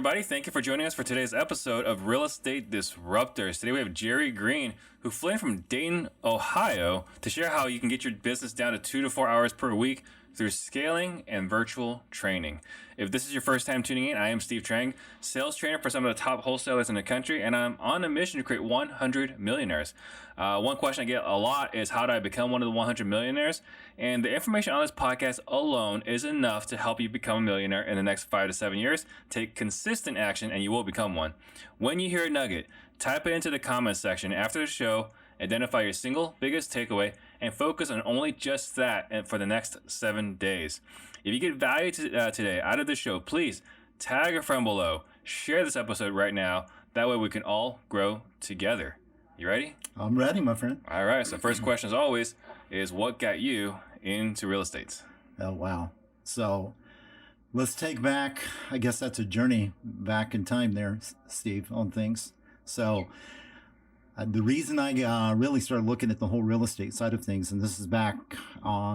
everybody. Thank you for joining us for today's episode of Real Estate Disruptors. Today we have Jerry Green, who flew in from Dayton, Ohio, to share how you can get your business down to 2 to 4 hours per week through scaling and virtual training. If this is your first time tuning in, I am Steve Trang, sales trainer for some of the top wholesalers in the country, and I'm on a mission to create 100 millionaires. One question I get a lot is, how do I become one of the 100 millionaires? And the information on this podcast alone is enough to help you become a millionaire in the next 5 to 7 years. Take consistent action and you will become one. When you hear a nugget, type it into the comments section after the show. Identify your single biggest takeaway and focus on only just that for the next 7 days. If you get value today out of the show, please tag a friend below. Share this episode right now. That way we can all grow together. You ready? I'm ready, my friend. All right. So first question, as always, is what got you into real estate? Oh, wow. So let's take back, I guess that's a journey back in time there, Steve, on things. So the reason I really started looking at the whole real estate side of things, and this is back,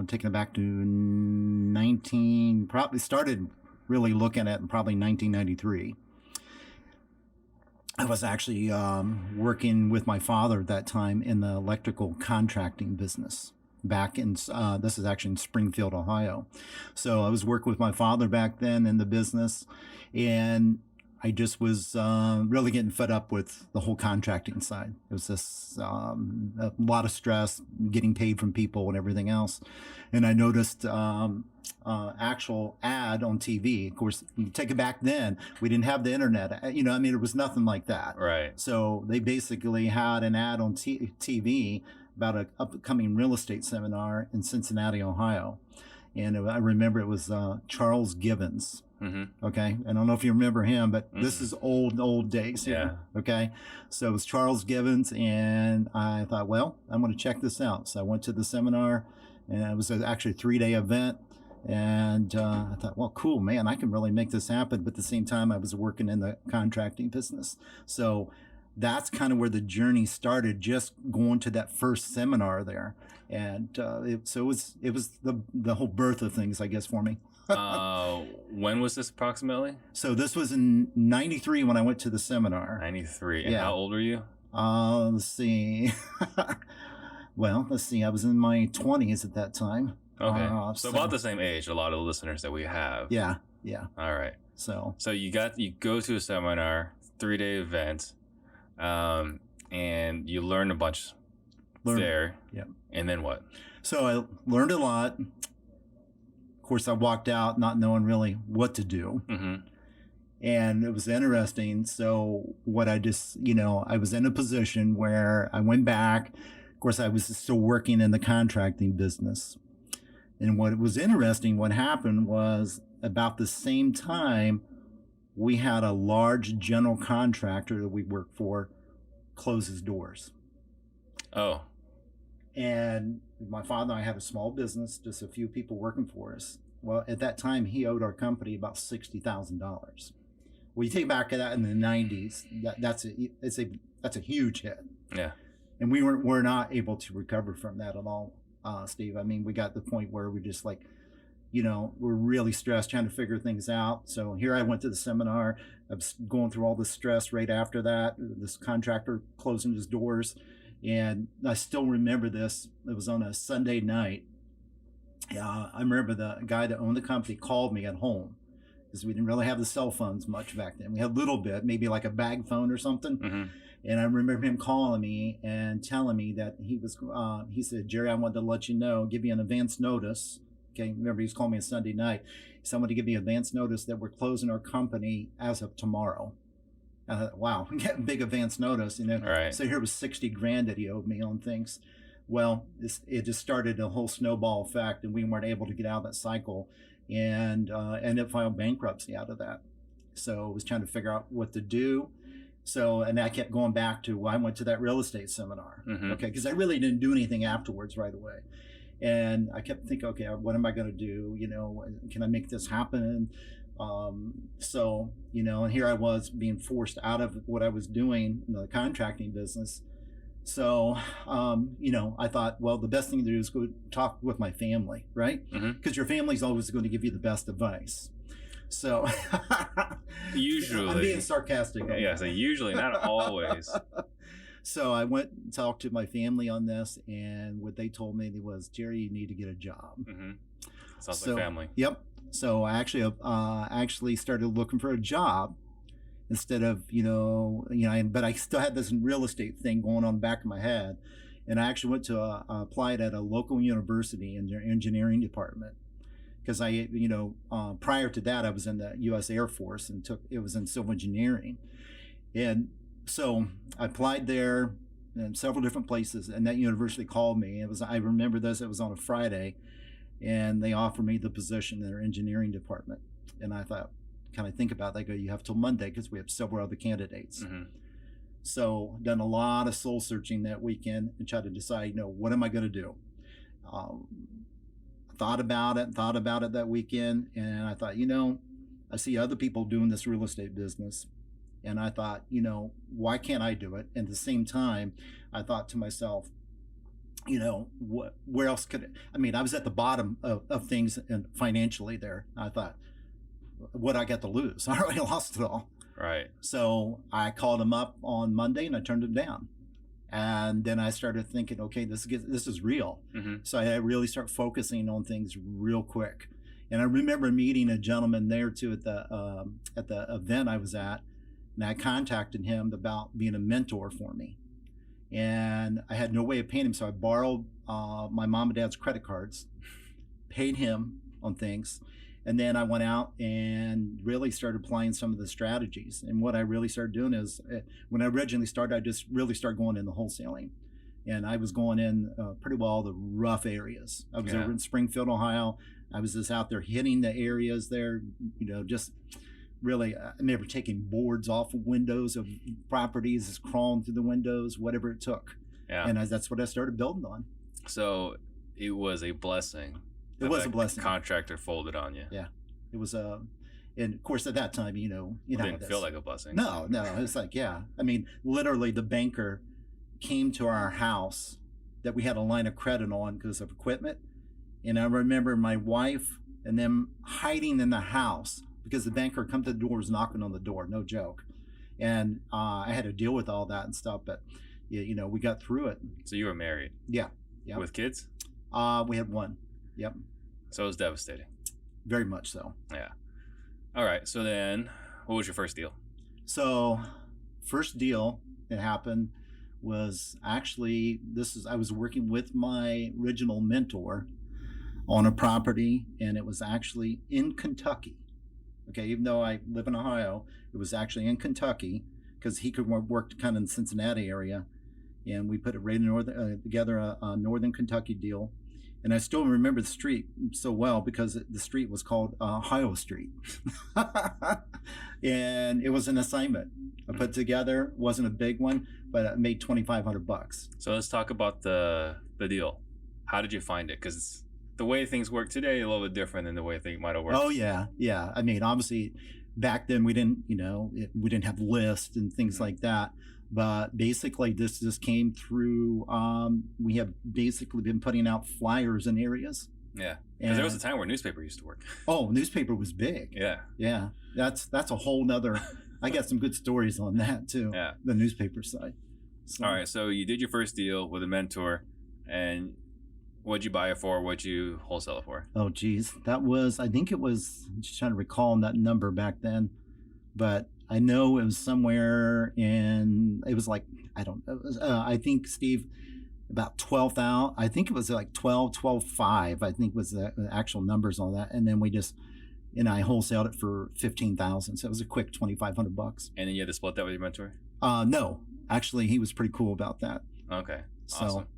taking it back to probably started really looking at in probably 1993. I was actually working with my father at that time in the electrical contracting business back in, this is actually in Springfield, Ohio. So I was working with my father back then in the business, and I just was really getting fed up with the whole contracting side. It was just a lot of stress, getting paid from people and everything else. And I noticed actual ad on TV. Of course, you take it back then, we didn't have the internet. It was nothing like that. Right. So they basically had an ad on TV about an upcoming real estate seminar in Cincinnati, Ohio. And I remember it was Charles Givens. Mm-hmm. Okay. I don't know if you remember him, but this is old days here. Yeah. Okay. So it was Charles Givens, and I thought, well, I'm going to check this out. So I went to the seminar, and it was actually a 3-day event. And I thought, well, cool, man, I can really make this happen. But at the same time, I was working in the contracting business. So that's kind of where the journey started, just going to that first seminar there. And it was the whole birth of things, I guess, for me. When was this approximately? So this was in 93 when I went to the seminar. 93. And how old were you? Let's see. Let's see. I was in my 20s at that time. Okay. So about the same age, a lot of the listeners that we have. Yeah. All right. So you go to a seminar, 3-day event, and you learn a bunch there. Yeah. And then what? So I learned a lot. Of course, I walked out not knowing really what to do. Mm-hmm. And it was interesting. So what I just, I was in a position where I went back. Of course, I was still working in the contracting business. And what was interesting, what happened was about the same time, we had a large general contractor that we worked for close his doors. Oh. And my father and I had a small business, just a few people working for us. Well, at that time, he owed our company about $60,000. Well, you take back that in the 90s, that's a huge hit. Yeah. And we're not able to recover from that at all, Steve. I mean, we got to the point where we just we're really stressed trying to figure things out. So here I went to the seminar. I was going through all this stress right after that, this contractor closing his doors. And I still remember this. It was on a Sunday night. I remember the guy that owned the company called me at home, because we didn't really have the cell phones much back then. We had a little bit, maybe like a bag phone or something. Mm-hmm. And I remember him calling me and telling me that he said, Jerry, I wanted to let you know, give you an advance notice. Okay, remember he was calling me a Sunday night. He said, I want to give you advance notice that we're closing our company as of tomorrow. I thought, wow, I'm getting big advance notice. Right. So here was $60,000 that he owed me on things. Well, it just started a whole snowball effect, and we weren't able to get out of that cycle, and ended up filing bankruptcy out of that. So I was trying to figure out what to do. So, and I kept going back to, I went to that real estate seminar, okay, because I really didn't do anything afterwards right away. And I kept thinking, okay, what am I going to do? Can I make this happen? So, and here I was being forced out of what I was doing in the contracting business. So, I thought, well, the best thing to do is go talk with my family, right? Because your family's always going to give you the best advice. So, Usually. I'm being sarcastic. Yeah, so usually, not always. So I went and talked to my family on this, and what they told me was, Jerry, you need to get a job. Mm-hmm. Sounds like family. Yep. So I actually started looking for a job instead of, but I still had this real estate thing going on the back of my head. And I actually went to applied at a local university in their engineering department. Because prior to that, I was in the U.S. Air Force and it was in civil engineering. And so I applied there in several different places, and that university called me. I remember this, it was on a Friday, and they offered me the position in their engineering department. And I thought, kind of think about that. They go, you have till Monday because we have several other candidates. Mm-hmm. So done a lot of soul searching that weekend and tried to decide, what am I going to do? Thought about it that weekend, and I thought, I see other people doing this real estate business, and I thought, why can't I do it? And at the same time, I thought to myself, where else could I was at the bottom of things and financially there. I thought, what I got to lose? I already lost it all. Right. So I called him up on Monday and I turned him down. And then I started thinking, okay, this is real. Mm-hmm. So I really start focusing on things real quick. And I remember meeting a gentleman there too at the event I was at, and I contacted him about being a mentor for me. And I had no way of paying him, so I borrowed my mom and dad's credit cards, paid him on things, and then I went out and really started applying some of the strategies. And what I really started doing is, when I originally started, I just really started going in the wholesaling. And I was going in pretty well the rough areas. I was over in Springfield, Ohio. I was just out there hitting the areas there, just really, I remember taking boards off of windows of properties, just crawling through the windows, whatever it took. Yeah. And that's what I started building on. So it was a blessing. It was a blessing. Contractor folded on you. Yeah, it was and of course at that time, it didn't feel like a blessing. No, it's like, yeah. Literally the banker came to our house that we had a line of credit on because of equipment, and I remember my wife and them hiding in the house because the banker come to the doors knocking on the door, no joke, and I had to deal with all that and stuff, but we got through it. So you were married? Yeah. With kids? We had one. Yep. So it was devastating. Very much so. Yeah. All right. So then, what was your first deal? So, first deal that happened was actually, I was working with my original mentor on a property, and it was actually in Kentucky. Okay, even though I live in Ohio, it was actually in Kentucky because he could work kind of in the Cincinnati area, and we put it right in together a northern Kentucky deal. And I still remember the street so well because the street was called Ohio Street. And it was an assignment I put together. Wasn't a big one, but it made $2,500. So let's talk about the deal. How did you find it? Because the way things work today is a little bit different than the way things might have worked. Oh, yeah. Yeah. Obviously, back then we didn't, we didn't have lists and things like that. But basically, this just came through. We have basically been putting out flyers in areas. Yeah, because there was a time where newspaper used to work. Oh, newspaper was big. Yeah, yeah. That's a whole nother. I got some good stories on that too. Yeah, the newspaper side. So. All right, so you did your first deal with a mentor, and what'd you buy it for? What'd you wholesale it for? Oh, geez, I think it was. I'm just trying to recall that number back then, but. I know it was somewhere it was like, I don't know. I think, Steve, about 12,000. I think it was like 12,500, I think was the actual numbers on that. And then I wholesaled it for 15,000. So it was a quick $2,500. And then you had to split that with your mentor? No, actually, he was pretty cool about that. Okay. Awesome.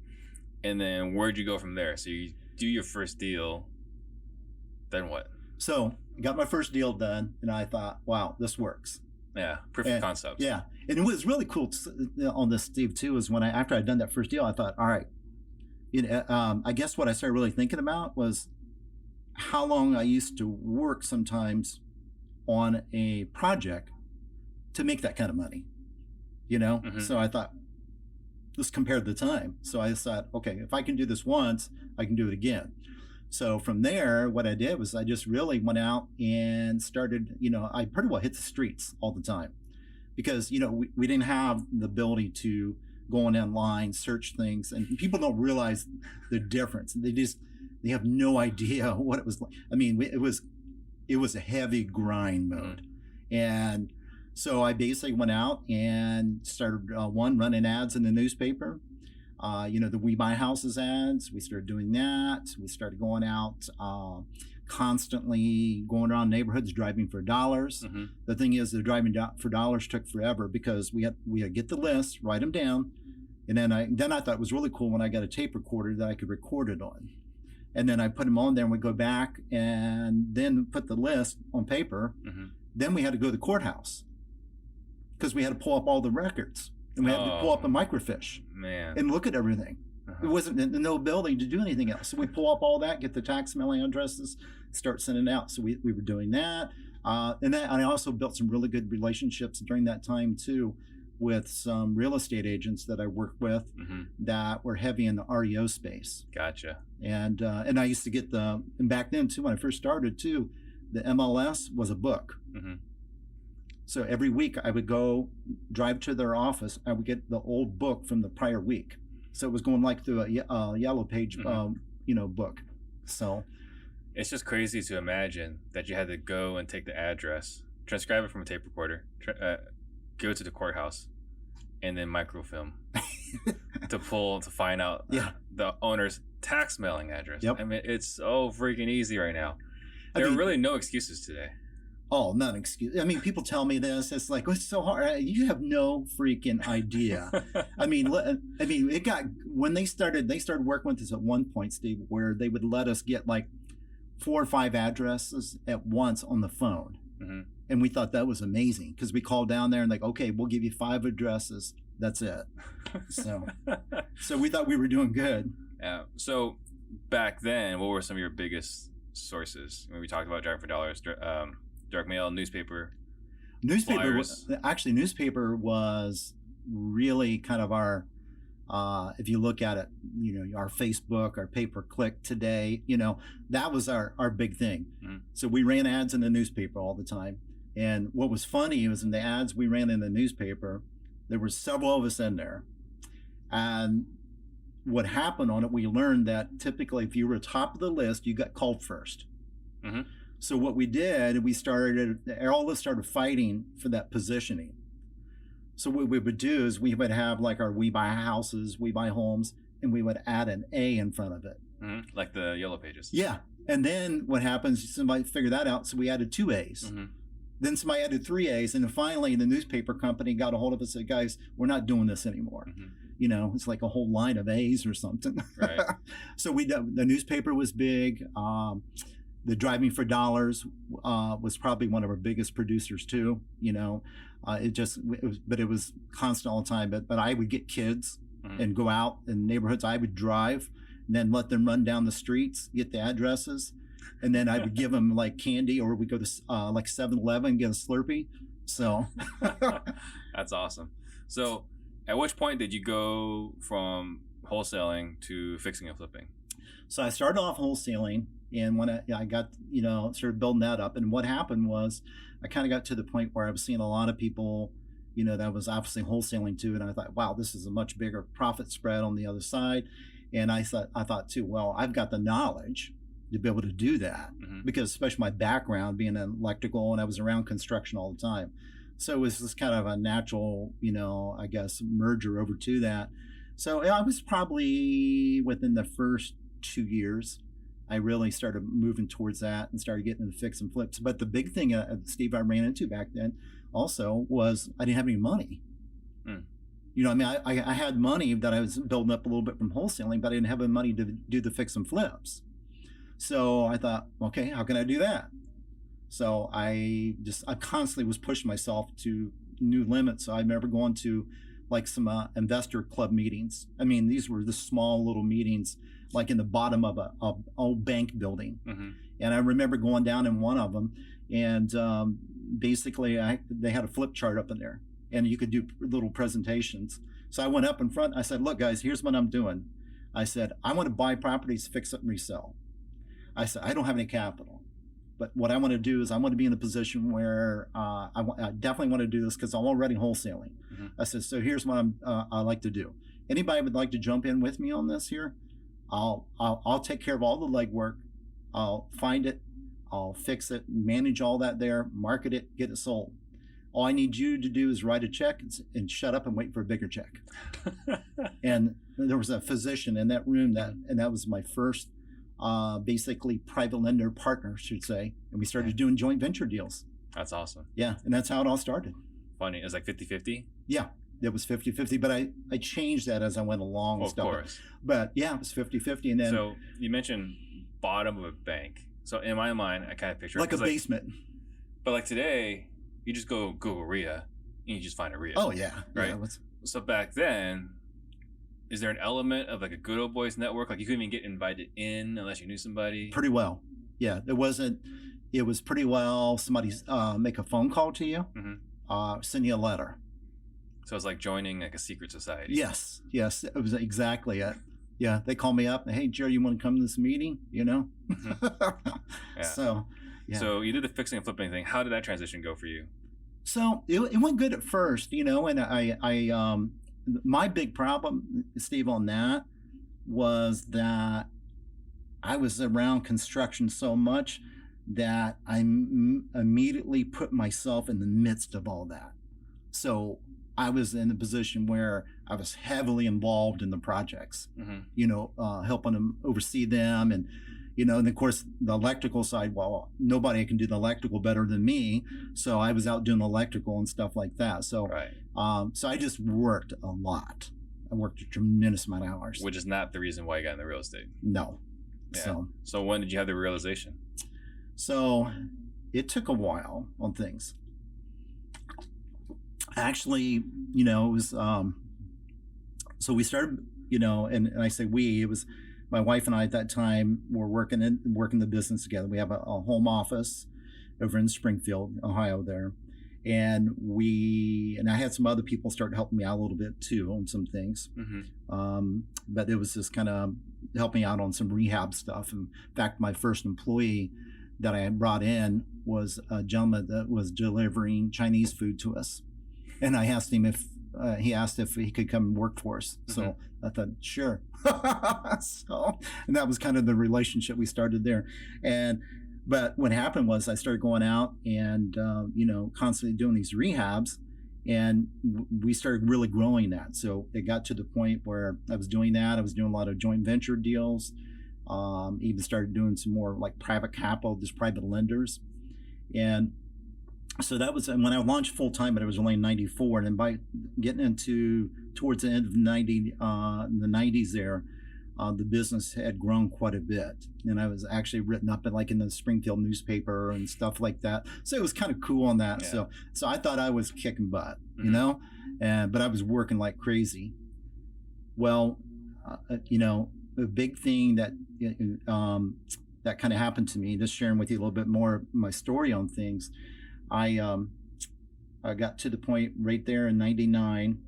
And then where'd you go from there? So you do your first deal, then what? So I got my first deal done, and I thought, wow, this works. Yeah, proof of concept. Yeah, and it was really cool on this, Steve, too, is when after I'd done that first deal, I thought, all right, I guess what I started really thinking about was how long I used to work sometimes on a project to make that kind of money, Mm-hmm. So I thought, let's compare the time. So I thought, okay, if I can do this once, I can do it again. So from there, what I did was I just really went out and started, I pretty well hit the streets all the time because, we didn't have the ability to go on online, search things, and people don't realize the difference. They have no idea what it was like. I mean, it was a heavy grind mode. And so I basically went out and started running ads in the newspaper. The We Buy Houses ads. We started doing that. We started going out, constantly going around neighborhoods, driving for dollars. The thing is, the driving for dollars took forever because we had to get the list, write them down, and then I thought it was really cool when I got a tape recorder that I could record it on. And then I put them on there and we go back and then put the list on paper. Then we had to go to the courthouse because we had to pull up all the records and we had to pull up a microfiche and look at everything. It wasn't no ability to do anything else. So we pull up all that, get the tax mailing addresses, start sending it out. So we were doing that. And I also built some really good relationships during that time too with some real estate agents that I worked with that were heavy in the REO space. Gotcha. And I used to get and back then too, when I first started too, the MLS was a book. So every week I would go drive to their office. I would get the old book from the prior week. So it was going like through a yellow page, book. So it's just crazy to imagine that you had to go and take the address, transcribe it from a tape recorder, go to the courthouse, and then microfilm to find out the owner's tax mailing address. I mean, it's so freaking easy right now. There are really no excuses today. Oh, not an excuse. I mean, people tell me this. It's like, it's so hard. You have no freaking idea. I mean, it got, when they started working with us at one point, Steve, where they would let us get like 4 or 5 addresses at once on the phone. And we thought that was amazing because we called down there and like, okay, we'll give you 5 addresses. That's it. So we thought we were doing good. Yeah. So back then, what were some of your biggest sources? When we talked about driving for dollars, direct mail, newspaper was really kind of our, if you look at it, our Facebook, our pay-per-click today, that was our big thing. So we ran ads in the newspaper all the time. And what was funny was in the ads we ran in the newspaper, there were several of us in there. And what happened on it, we learned that typically if you were top of the list, you got called first. So what we did, all of us started fighting for that positioning. So what we would do is we would have like our We Buy Houses, We Buy Homes, and we would add an A in front of it. Like the yellow pages. Yeah. And then what happens, somebody figured that out, so we added 2 A's. Then somebody added 3 A's, and then finally the newspaper company got a hold of us and said, guys, we're not doing this anymore. It's like a whole line of A's or something. Right. So the newspaper was big. The driving for dollars was probably one of our biggest producers too. It was constant all the time. But I would get kids and go out in neighborhoods. I would drive and then let them run down the streets, get the addresses, and then I would give them like candy, or we go to like 7-Eleven, get a Slurpee. So that's awesome. So at which point did you go from wholesaling to fixing and flipping? So I started off wholesaling. And when I got, started building that up, and what happened was I kind of got to the point where I was seeing a lot of people, that was obviously wholesaling too. And I thought, wow, this is a much bigger profit spread on the other side. And I thought too, well, I've got the knowledge to be able to do that because especially my background being in electrical, and I was around construction all the time. So it was just kind of a natural, I guess, merger over to that. So I was probably within the first 2 years, I really started moving towards that and started getting into fix and flips. But the big thing, Steve, I ran into back then also was I didn't have any money. I had money that I was building up a little bit from wholesaling, but I didn't have the money to do the fix and flips. So I thought, okay, how can I do that? So I constantly was pushing myself to new limits. So I remember going to like some investor club meetings. I mean, these were the small little meetings like in the bottom of a old bank building. And I remember going down in one of them, and basically they had a flip chart up in there, and you could do little presentations. So I went up in front. I said, look, guys, here's what I'm doing. I said, I want to buy properties, fix up and resell. I said, I don't have any capital. But what I want to do is I want to be in a position where I definitely want to do this because I'm already wholesaling. Mm-hmm. I said, so here's what I like to do. Anybody would like to jump in with me on this here? I'll take care of all the legwork. I'll find it. I'll fix it, manage all that there, market it, get it sold. All I need you to do is write a check and shut up and wait for a bigger check. And there was a physician in that room and that was my first basically private lender partner, I should say. And we started doing joint venture deals. That's awesome. Yeah. And that's how it all started. Funny. It was like 50-50? Yeah. It was 50-50, but I changed that as I went along. Of course. But yeah, it was 50-50. And then. So you mentioned bottom of a bank. So in my mind, I kind of picture like a basement. But like today, you just go Google RIA and you just find a RIA. Oh, yeah. Right? Yeah, so back then, is there an element of like a good old boys network? Like you couldn't even get invited in unless you knew somebody? Pretty well. Yeah. It was pretty well somebody make a phone call to you, send you a letter. So it's like joining like a secret society. Yes. It was exactly it. Yeah, they call me up. Hey, Jerry, you want to come to this meeting? You know. Yeah. So, yeah. So you did the fixing and flipping thing. How did that transition go for you? So it went good at first, you know. And I my big problem, Steve, on that was that I was around construction so much that I immediately put myself in the midst of all that. So I was in a position where I was heavily involved in the projects, you know, helping them oversee them. And, you know, and of course, the electrical side, well, nobody can do the electrical better than me. So I was out doing electrical and stuff like that. So, so I just worked a lot. I worked a tremendous amount of hours. Which is not the reason why you got into real estate. No. Yeah. So when did you have the realization? So it took a while on things. Actually, you know, it was, so we started, you know, and I say we, it was my wife and I at that time were working the business together. We have a home office over in Springfield, Ohio there. And I had some other people start helping me out a little bit too on some things. But it was just kind of helping out on some rehab stuff. In fact, my first employee that I had brought in was a gentleman that was delivering Chinese food to us. And I asked him if he could come and work for us. So I thought, sure. And that was kind of the relationship we started there. But what happened was I started going out and, you know, constantly doing these rehabs, and we started really growing that. So it got to the point where I was doing that. I was doing a lot of joint venture deals, even started doing some more like private capital, just private lenders. And so that was when I launched full time, but it was only in 94. And then by getting into towards the end of the 90s there, the business had grown quite a bit. And I was actually written up in the Springfield newspaper and stuff like that. So it was kind of cool on that. Yeah. So I thought I was kicking butt, you know, but I was working like crazy. Well, you know, a big thing that that kind of happened to me, just sharing with you a little bit more of my story on things. I got to the point right there in 99.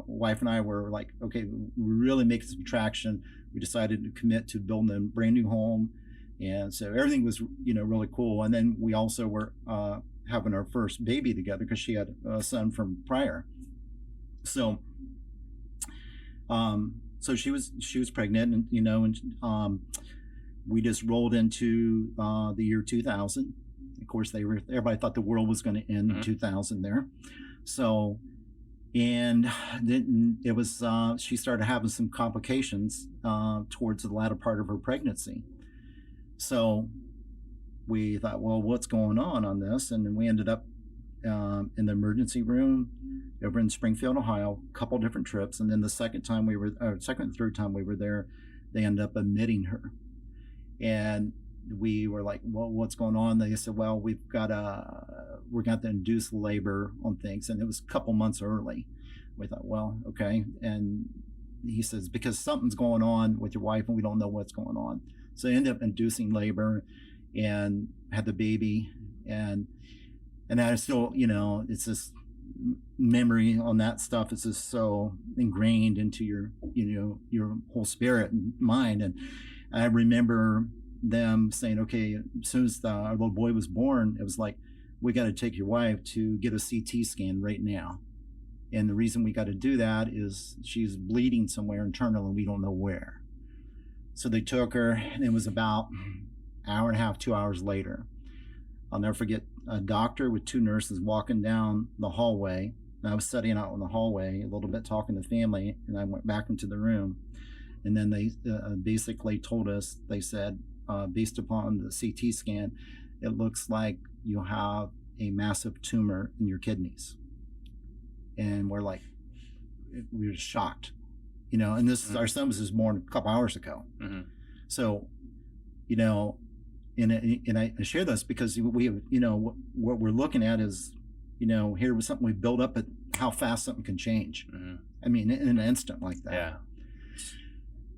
Wife and I were like, okay, we're really making some traction. We decided to commit to building a brand new home. And so everything was, you know, really cool. And then we also were having our first baby together because she had a son from prior. So, so she was pregnant, and, you know, and we just rolled into the year 2000. Of course, everybody thought the world was going to end in 2000 there. So, and then it was, she started having some complications towards the latter part of her pregnancy. So we thought, well, what's going on this? And then we ended up in the emergency room over in Springfield, Ohio, a couple different trips. And then the second and third time we were there, they ended up admitting her. And we were like, well, what's going on? They said, well, we're got to induce labor on things. And it was a couple months early. We thought, well, okay. And he says, because something's going on with your wife and we don't know what's going on. So they ended up inducing labor and had the baby. And I still, you know, it's this memory on that stuff is just so ingrained into your, you know, your whole spirit and mind. And I remember them saying, okay, as soon as our little boy was born, it was like, we got to take your wife to get a CT scan right now. And the reason we got to do that is she's bleeding somewhere internal and we don't know where. So they took her, and it was about an hour and a half, 2 hours later. I'll never forget a doctor with 2 nurses walking down the hallway. And I was sitting out in the hallway a little bit talking to family, and I went back into the room. And then they basically told us, they said, based upon the CT scan, it looks like you have a massive tumor in your kidneys. And we're like, we were shocked, and this, our son was just born a couple hours ago. Mm-hmm. So, and I share this because we have, what we're looking at is, here was something we built up at how fast something can change. Mm-hmm. I mean, in an instant like that. Yeah.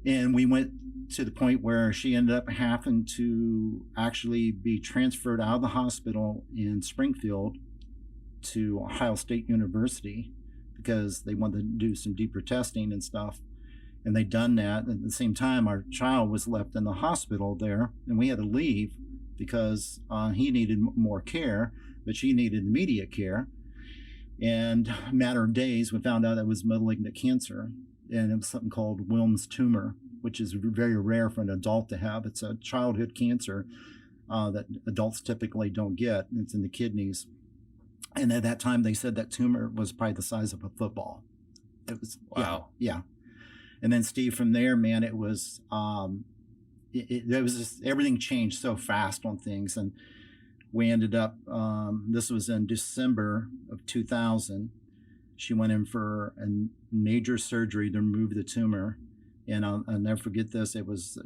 And we went to the point where she ended up having to actually be transferred out of the hospital in Springfield to Ohio State University because they wanted to do some deeper testing and stuff. And they'd done that. At the same time, our child was left in the hospital there, and we had to leave because he needed more care, but she needed immediate care. And a matter of days, we found out it was malignant cancer, and it was something called Wilms tumor, which is very rare for an adult to have. It's a childhood cancer that adults typically don't get. It's in the kidneys. And at that time, they said that tumor was probably the size of a football. It was, wow. Yeah. And then Steve, from there, man, it was, it was just, everything changed so fast on things. And we ended up, this was in December of 2000. She went in for a major surgery to remove the tumor. And I'll never forget this.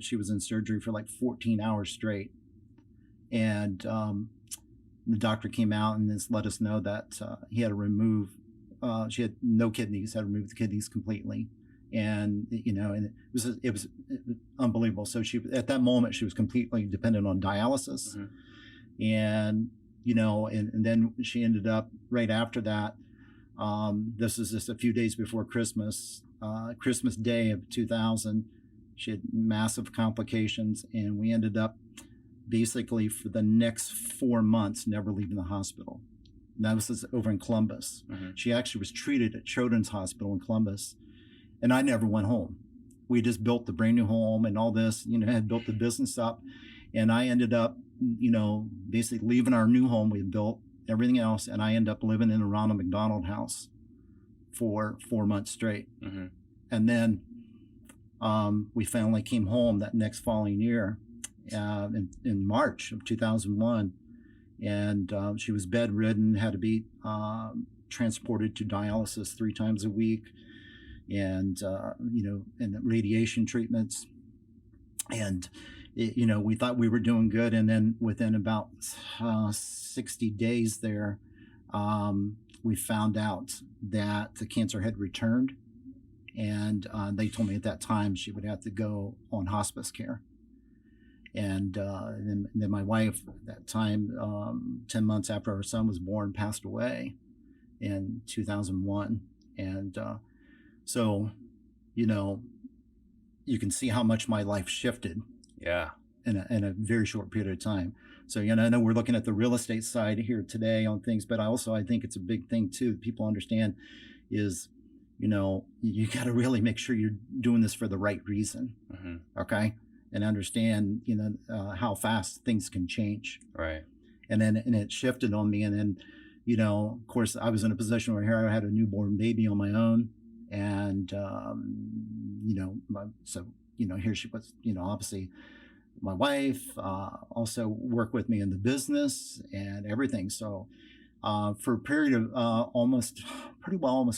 She was in surgery for like 14 hours straight. And the doctor came out and just let us know that he had to remove, she had no kidneys, had to remove the kidneys completely. And, and it was unbelievable. So at that moment, she was completely dependent on dialysis. Mm-hmm. And, and then she ended up right after that. This is just a few days before Christmas Day of 2000. She had massive complications, and we ended up basically for the next 4 months never leaving the hospital. And that was over in Columbus. Mm-hmm. She actually was treated at Children's Hospital in Columbus. And I never went home. We just built the brand new home and all this, had built the business up. And I ended up, basically leaving our new home we had built, everything else. And I ended up living in a Ronald McDonald house for 4 months straight. Mm-hmm. And then we finally came home that next following year in March of 2001. And she was bedridden, had to be transported to dialysis 3 times a week. And and radiation treatments, and we thought we were doing good, and then within about 60 days there, we found out that the cancer had returned, and they told me at that time she would have to go on hospice care. And then my wife at that time, 10 months after our son was born, passed away in 2001, and so, you can see how much my life shifted. Yeah. In a very short period of time. So, I know we're looking at the real estate side here today on things, but I think it's a big thing too. People understand is, you got to really make sure you're doing this for the right reason. Mm-hmm. Okay. And understand, how fast things can change. Right. And it shifted on me. And then, of course, I was in a position where here I had a newborn baby on my own. And, here she was, obviously my wife also worked with me in the business and everything. So for a period of almost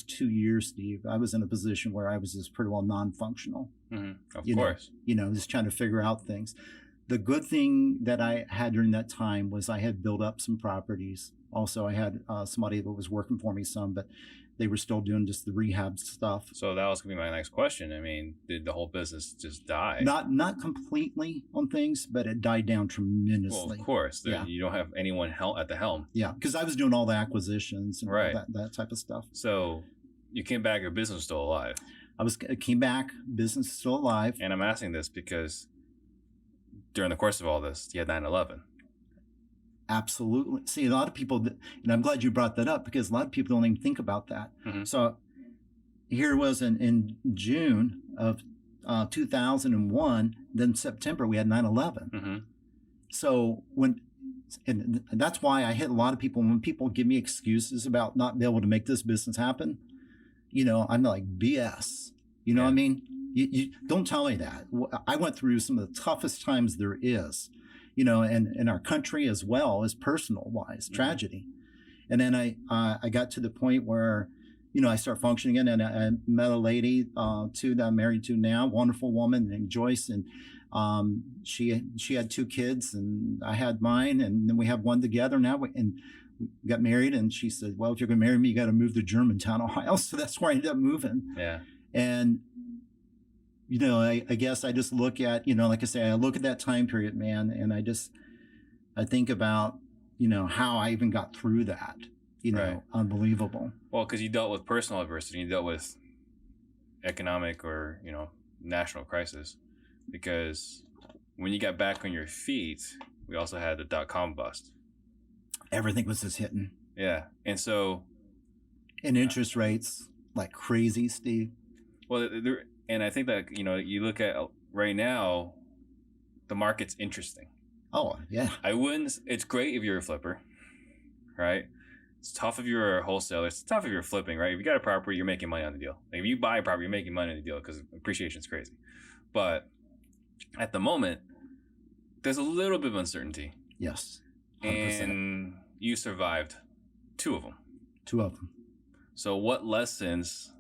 2 years, Steve, I was in a position where I was just pretty well non-functional. Mm-hmm. Of course. Just trying to figure out things. The good thing that I had during that time was I had built up some properties. Also, I had somebody that was working for me some, but they were still doing just the rehab stuff. So that was going to be my next question. I mean, did the whole business just die? Not completely on things, but it died down tremendously. Well, of course. Yeah. You don't have anyone at the helm. Yeah, because I was doing all the acquisitions and right. that type of stuff. So you came back, your business was still alive. I came back, business is still alive. And I'm asking this because during the course of all this, you had 9/11. Absolutely. See, a lot of people, and I'm glad you brought that up because a lot of people don't even think about that. So here it was in June of 2001, then September, we had 9/11. So and that's why I hit a lot of people when people give me excuses about not being able to make this business happen. I'm like, BS. You know what I mean? You don't tell me that. I went through some of the toughest times there is, and in our country as well as personal wise, tragedy. And then I got to the point where, I start functioning again, and I met a lady too that I'm married to now, wonderful woman named Joyce, and she had 2 kids, and I had mine, and then we have one together now, and we got married. And she said, "Well, if you're gonna marry me, you got to move to Germantown, Ohio." So that's where I ended up moving. Yeah. And I guess I just look at, like I say, I look at that time period, man, and I think about, how I even got through that. Right. Unbelievable. Well, because you dealt with personal adversity, you dealt with economic or, national crisis. Because when you got back on your feet, we also had the .com bust. Everything was just hitting. Yeah. And so. And interest rates like crazy, Steve. Well, and I think that, you look at right now, the market's interesting. Oh, yeah. It's great if you're a flipper, right? It's tough if you're a wholesaler. It's tough if you're flipping, right? If you got a property, you're making money on the deal. Like if you buy a property, you're making money on the deal because appreciation's crazy. But at the moment, there's a little bit of uncertainty. Yes. 100%. And you survived 2 of them. 2 of them. So what lessons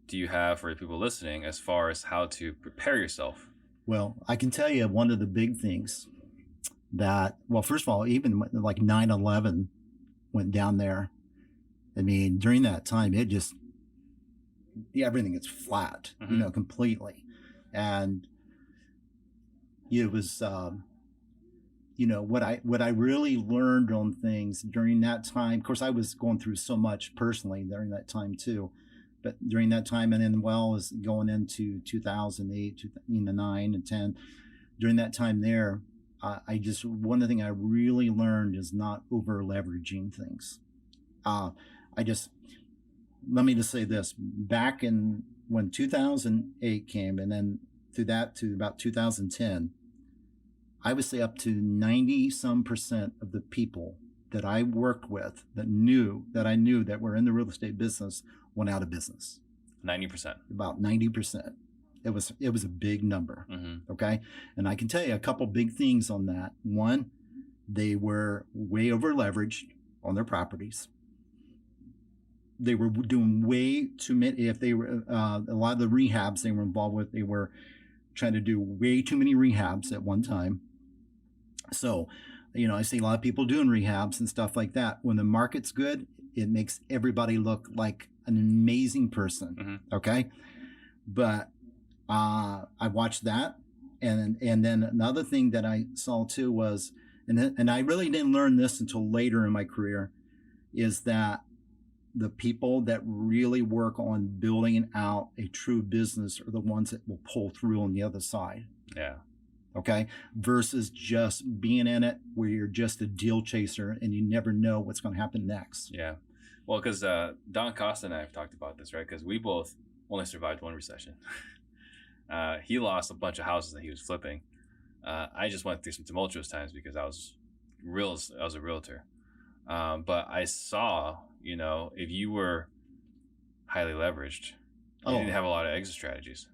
do you have for people listening as far as how to prepare yourself? Well, I can tell you one of the big things that, well, first of all, even like 9/11 went down there. I mean, during that time, it just, everything is flat, completely. And it was, what I really learned on things during that time. Of course, I was going through so much personally during that time too, but during that time, and then as going into 2008, 2009 and 10, during that time there, one of the things I really learned is not over leveraging things. Let me just say this, back when 2008 came, and then through that to about 2010, I would say up to 90% of the people that I worked with that I knew that were in the real estate business went out of business. 90%. About 90%. It was a big number. Okay. And I can tell you a couple big things on that. One, they were way over leveraged on their properties. They were doing way too many. If they were, a lot of the rehabs they were involved with, they were trying to do way too many rehabs at one time. So, I see a lot of people doing rehabs and stuff like that. When the market's good, it makes everybody look like an amazing person. Okay. But I watched that. And then another thing that I saw too was, and I really didn't learn this until later in my career, is that the people that really work on building out a true business are the ones that will pull through on the other side. Yeah. Okay. Versus just being in it where you're just a deal chaser and you never know what's going to happen next. Yeah. Well, because Don Costa and I have talked about this, right? Because we both only survived one recession. He lost a bunch of houses that he was flipping. I just went through some tumultuous times because I was a realtor. But I saw, if you were highly leveraged, you didn't have a lot of exit strategies.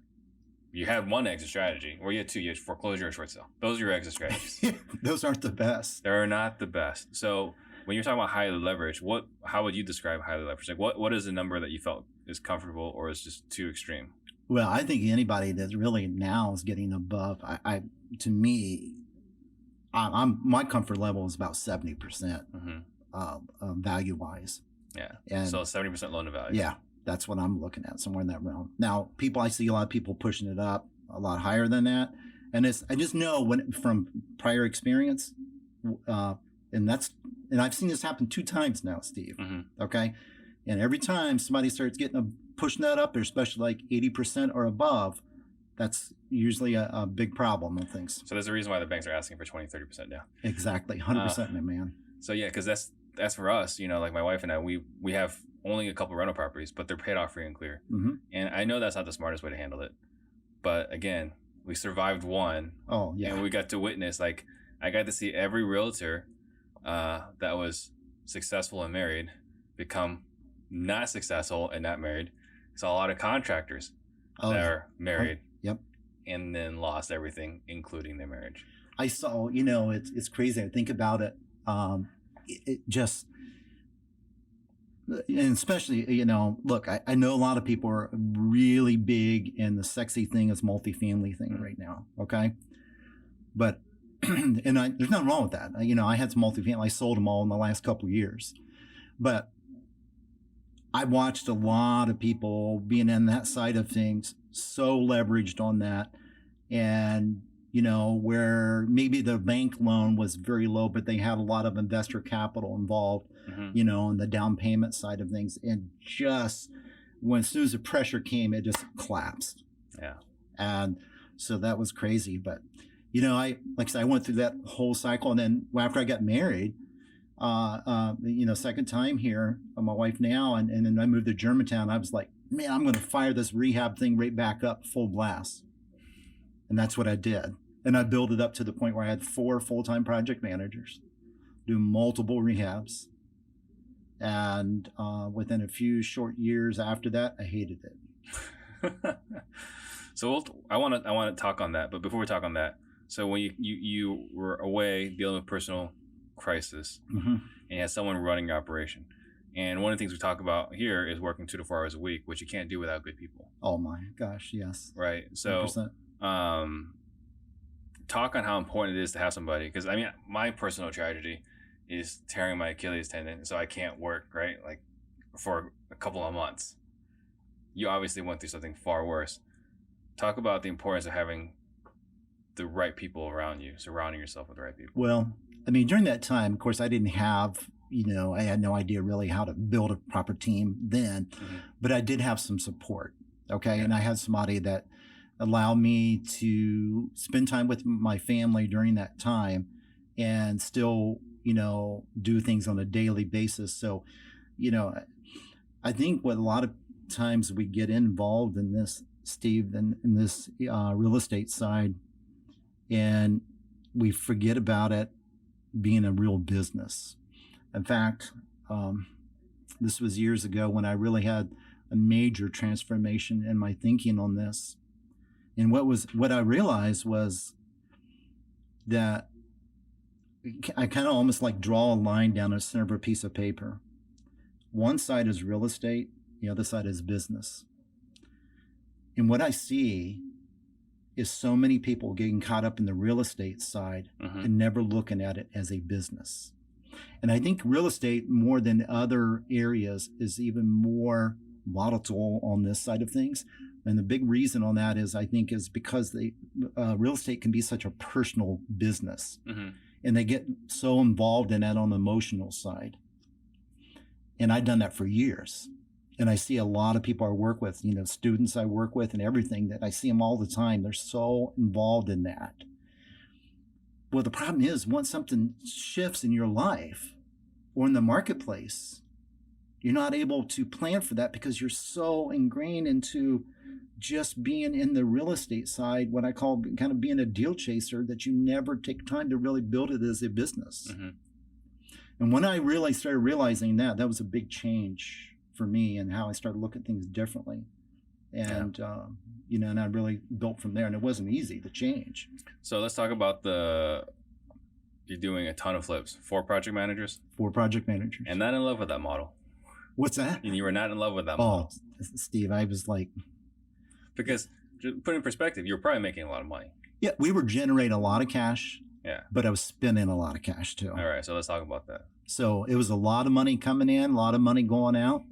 You had one exit strategy, or you had 2. You had foreclosure or short sale. Those are your exit strategies. Those aren't the best. They're not the best. So when you're talking about highly leveraged, how would you describe highly leveraged? Like what is the number that you felt is comfortable or is just too extreme? Well, I think anybody that's really now is getting above, to me, my comfort level is about 70%. Value wise. Yeah. And so 70% loan to value. Yeah. That's what I'm looking at, somewhere in that realm. Now, I see a lot of people pushing it up a lot higher than that. And I just know from prior experience, and I've seen this happen 2 times now, Steve. Okay. And every time somebody starts pushing that up there, especially like 80% or above, That's usually a big problem with things. So there's a reason why the banks are asking for 20-30% down. Exactly, 100%, man. So yeah, because that's for us. Like my wife and I, we have only a couple rental properties, but they're paid off free and clear. Mm-hmm. And I know that's not the smartest way to handle it, but again, we survived one. Oh yeah. And we got to witness, like, I got to see every realtor that was successful and married become not successful and not married. Saw a lot of contractors that are married. Yep. And then lost everything, including their marriage. I saw, it's crazy. I think about it. It just, and especially, look, I know a lot of people are really big in the sexy thing is multifamily thing right now. Okay. But, there's nothing wrong with that. I had some multifamily. I sold them all in the last couple of years, but I watched a lot of people being in that side of things, so leveraged on that. And, where maybe the bank loan was very low, but they had a lot of investor capital involved, in the down payment side of things. And just as soon as the pressure came, it just collapsed. Yeah. And so that was crazy. But, like I said, I went through that whole cycle. And then after I got married, second time here, my wife now, and then I moved to Germantown. I was like, man, I'm going to fire this rehab thing right back up full blast. And that's what I did. And I built it up to the point where I had 4 full-time project managers do multiple rehabs. And within a few short years after that, I hated it. So I want to talk on that. But before we talk on that, so when you were away dealing with personal crisis, and you had someone running your operation, and one of the things we talk about here is working 2 to 4 hours a week, which you can't do without good people. Oh my gosh, yes. Right. So 100%. Talk on how important it is to have somebody, because my personal tragedy is tearing my Achilles tendon, so I can't work, right, like for a couple of months. You obviously went through something far worse. Talk about the importance of having the right people around you, surrounding yourself with the right people. Well, during that time, of course, I didn't have, I had no idea really how to build a proper team then, but I did have some support. Okay. Yeah. And I had somebody that allowed me to spend time with my family during that time and still, do things on a daily basis. So, I think what a lot of times we get involved in this, Steve, in this real estate side, and we forget about it being a real business. In fact, this was years ago when I really had a major transformation in my thinking on this. And what I realized was that I kind of almost like draw a line down the center of a piece of paper. One side is real estate, the other side is business. And what I see is so many people getting caught up in the real estate side and never looking at it as a business. And I think real estate, more than other areas, is even more volatile on this side of things. And the big reason on that is because the real estate can be such a personal business, and they get so involved in that on the emotional side. And I've done that for years. And I see a lot of people I work with, students I work with and everything, that I see them all the time. They're so involved in that. Well, the problem is once something shifts in your life or in the marketplace, you're not able to plan for that because you're so ingrained into just being in the real estate side, what I call kind of being a deal chaser, that you never take time to really build it as a business. And when I really started realizing that was a big change for me and how I started looking at things differently. And, and I really built from there, and it wasn't easy to change. So let's talk about you're doing a ton of flips. 4 project managers? 4 project managers. And not in love with that model. What's that? And you were not in love with that model. Oh, Steve, I was like... Because, put in perspective, you're probably making a lot of money. Yeah, we were generating a lot of cash. Yeah. But I was spending a lot of cash too. All right, so let's talk about that. So it was a lot of money coming in, a lot of money going out.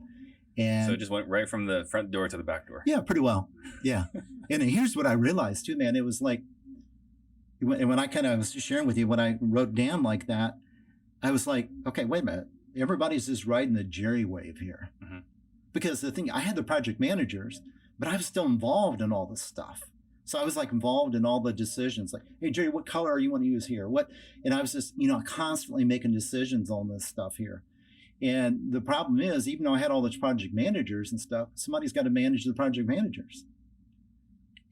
And so it just went right from the front door to the back door. Yeah, pretty well. Yeah. And here's what I realized too, man. It was like, when I kind of was sharing with you what I wrote down like that, I was like, okay, wait a minute. Everybody's just riding the Jerry wave here. Because the thing, I had the project managers, but I was still involved in all this stuff. So I was like involved in all the decisions, like, hey, Jerry, what color are you want to use here? And I was just, constantly making decisions on this stuff here. And the problem is, even though I had all those project managers and stuff, somebody's got to manage the project managers.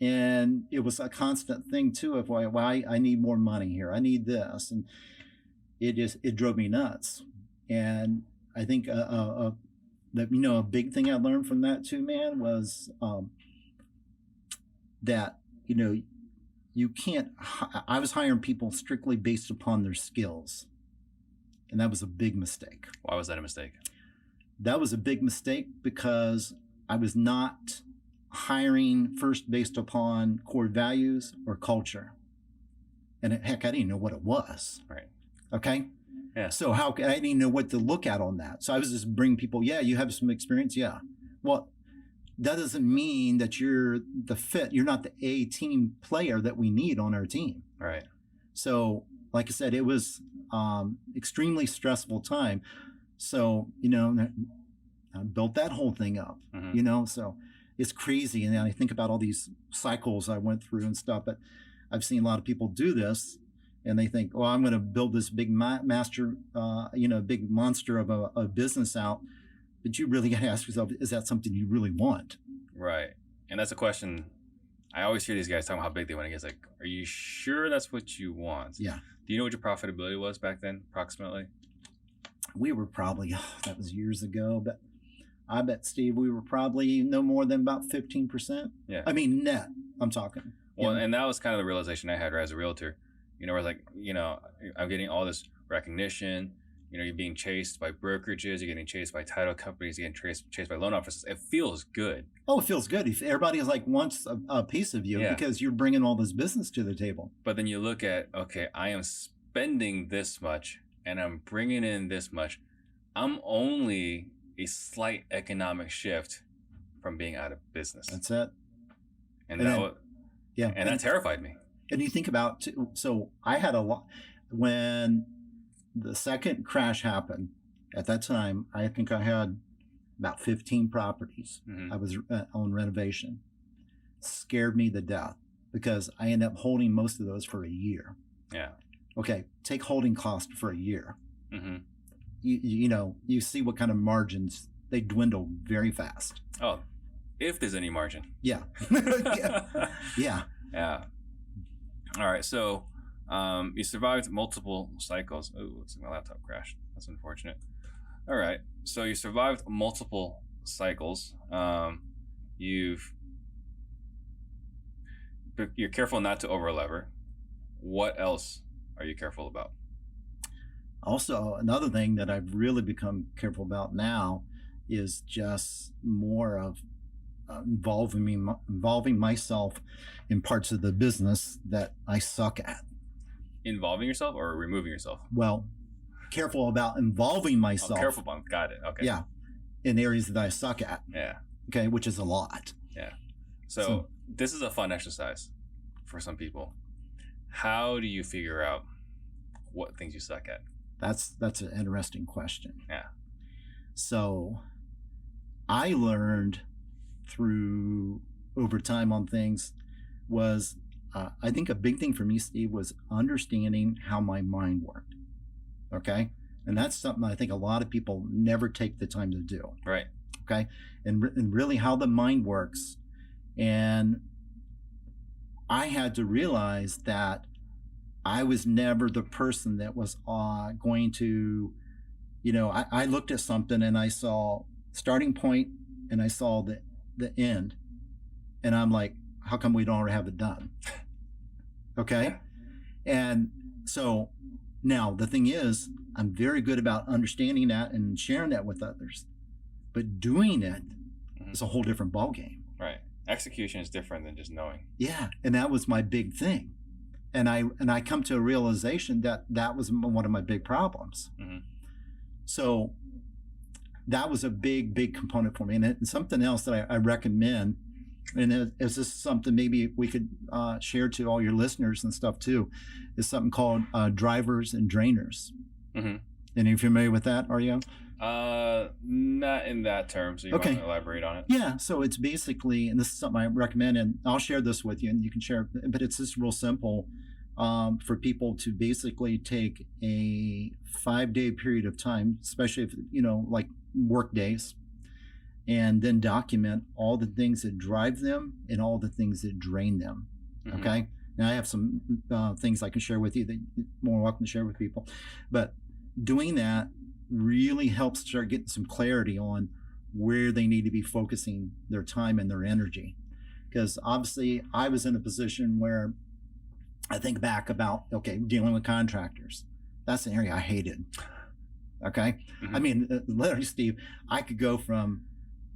And it was a constant thing too of why I need more money here. I need this. And it drove me nuts. And I think that, a big thing I learned from that too, man, was that, you can't, I was hiring people strictly based upon their skills. And that was a big mistake. Why was that a mistake? That was a big mistake because I was not hiring first based upon core values or culture. And heck, I didn't know what it was. Right. Okay. Yeah. So I didn't even know what to look at on that. So I was just bringing people, yeah, you have some experience. Yeah. Well, that doesn't mean that you're the fit. You're not the A team player that we need on our team. Right. So like I said, it was extremely stressful time. So, I built that whole thing up, so it's crazy. And I think about all these cycles I went through and stuff, but I've seen a lot of people do this and they think, oh, I'm going to build this big big monster of a business out. But you really got to ask yourself, is that something you really want? Right. And that's a question. I always hear these guys talking about how big they want to get. It's like, are you sure that's what you want? Yeah. Do you know what your profitability was back then, approximately? We were probably, that was years ago, but I bet, Steve, we were probably no more than about 15%. Yeah. I mean, net, I'm talking. Well, and that was kind of the realization I had as a realtor. Where it's like, I'm getting all this recognition. You're being chased by brokerages. You're getting chased by title companies. You're getting chased by loan officers. It feels good. Oh, it feels good. If everybody wants a piece of you because you're bringing all this business to the table. But then you look at, okay, I am spending this much and I'm bringing in this much. I'm only a slight economic shift from being out of business. That's it. And that terrified me. And you think about, so I had a lot, when the second crash happened, at that time, I think I had about 15 properties. I was on renovation. Scared me to death because I ended up holding most of those for a year. Yeah. Okay, take holding cost for a year. Mm-hmm. You see what kind of margins, they dwindle very fast. Oh, if there's any margin. Yeah. Yeah. Yeah. All right. So you survived multiple cycles. Oh, looks like my laptop crashed. That's unfortunate. All right. So you survived multiple cycles. You're careful not to overlever. What else are you careful about? Also, another thing that I've really become careful about now is just more of involving myself in parts of the business that I suck at. Involving yourself or removing yourself? Well, careful about involving myself. Careful about, got it. Okay. Yeah, in areas that I suck at. Yeah. Okay, which is a lot. Yeah. So this is a fun exercise for some people. How do you figure out what things you suck at? That's an interesting question. Yeah. So I learned through over time on things was I think a big thing for me, Steve, was understanding how my mind worked. Okay. And that's something I think a lot of people never take the time to do. Right. Okay. And really how the mind works. And I had to realize that I was never the person that was going to, I looked at something and I saw starting point and I saw the end. And I'm like, how come we don't already have it done? Okay. And so now the thing is, I'm very good about understanding that and sharing that with others, but doing it is a whole different ballgame. Right. Execution is different than just knowing. Yeah. And that was my big thing. And I come to a realization that was one of my big problems. Mm-hmm. So that was a big component for me. And something else that I recommend, and is this something maybe we could share to all your listeners and stuff too, is something called drivers and drainers. Mm-hmm. And are you familiar with that, are you? Not in that term. So you want Okay. to elaborate on it? Yeah, so it's basically, and this is something I recommend, and I'll share this with you, and you can share. But it's just real simple for people to basically take a 5-day period of time, especially if like work days, and then document all the things that drive them and all the things that drain them. Mhm. Okay, and I have some things I can share with you that you're more welcome to share with people, but doing that really helps start getting some clarity on where they need to be focusing their time and their energy. Because obviously I was in a position where I think back about, okay, dealing with contractors. That's an area I hated. Okay. Mhm. I mean, literally, Steve, I could go from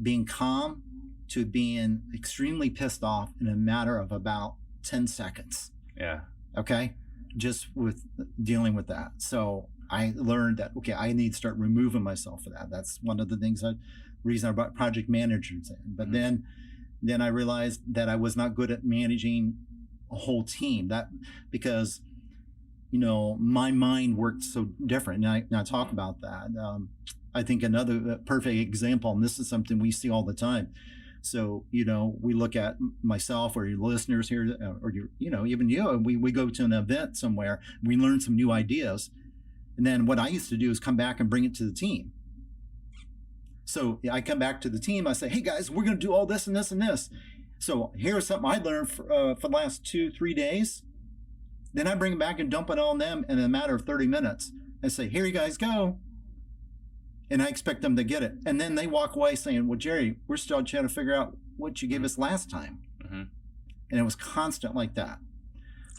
being calm to being extremely pissed off in a matter of about 10 seconds. Yeah. Okay. Just with dealing with that. So I learned that, okay, I need to start removing myself for that. That's one of the things reason I brought project managers in. But then I realized that I was not good at managing a whole team. That because my mind worked so different. And I talk about that. I think another perfect example, and this is something we see all the time. So, we look at myself or your listeners here, or even you, and we go to an event somewhere, we learn some new ideas. And then what I used to do is come back and bring it to the team. So I come back to the team, I say, hey guys, we're going to do all this and this and this. So here's something I learned for the last 2-3 days. Then I bring it back and dump it on them in a matter of 30 minutes and say, here you guys go. And I expect them to get it. And then they walk away saying, well, Jerry, we're still trying to figure out what you gave us last time. Mm-hmm. And it was constant like that.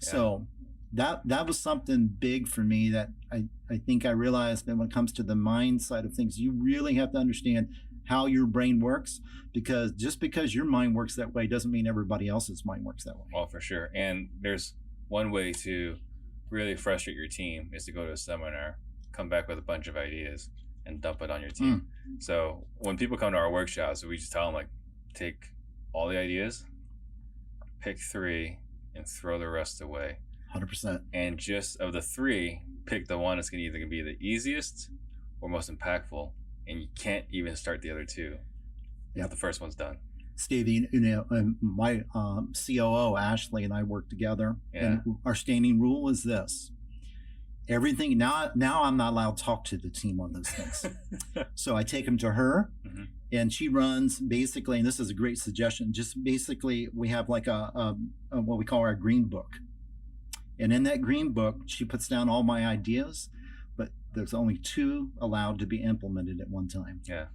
Yeah. So that was something big for me that I think I realized that when it comes to the mind side of things, you really have to understand how your brain works, because just because your mind works that way doesn't mean everybody else's mind works that way. Well, for sure. And there's one way to really frustrate your team is to go to a seminar, come back with a bunch of ideas, and dump it on your team. So when people come to our workshops, we just tell them, like, take all the ideas, pick 3, and throw the rest away. 100%. And just of the 3, pick the one that's going to either be the easiest or most impactful, and you can't even start the other 2. Yeah, the first one's done. Stevie, my COO Ashley and I work together, and our standing rule is this: everything now I'm not allowed to talk to the team on those things. So I take them to her, and she runs basically, and this is a great suggestion, just basically we have like a what we call our green book. And in that green book, she puts down all my ideas, but there's only 2 allowed to be implemented at one time. Yeah,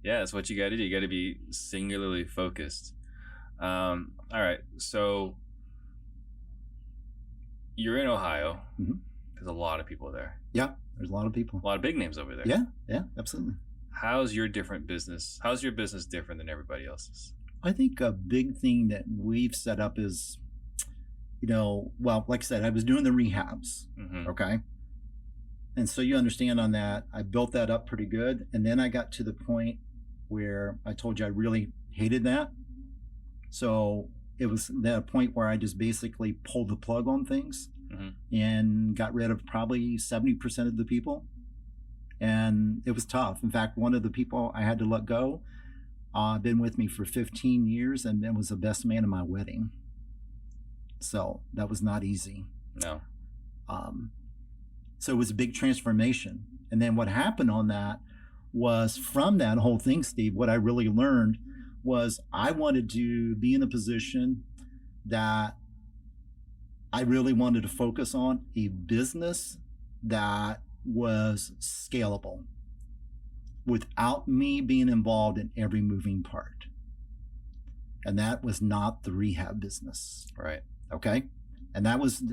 that's what you got to do. You got to be singularly focused. All right, so you're in Ohio. Mm-hmm. There's a lot of people there. Yeah, there's a lot of people. A lot of big names over there. Yeah, absolutely. How's your business different than everybody else's? I think a big thing that we've set up is, well, like I said, I was doing the rehabs, okay? And so you understand on that, I built that up pretty good. And then I got to the point where I told you I really hated that. So it was that point where I just basically pulled the plug on things and got rid of probably 70% of the people. And it was tough. In fact, one of the people I had to let go, been with me for 15 years and was the best man at my wedding. So that was not easy. No. So it was a big transformation. And then what happened on that was, from that whole thing, Steve, what I really learned was I wanted to be in a position that I really wanted to focus on a business that was scalable without me being involved in every moving part. And that was not the rehab business. Right. Okay. And that was,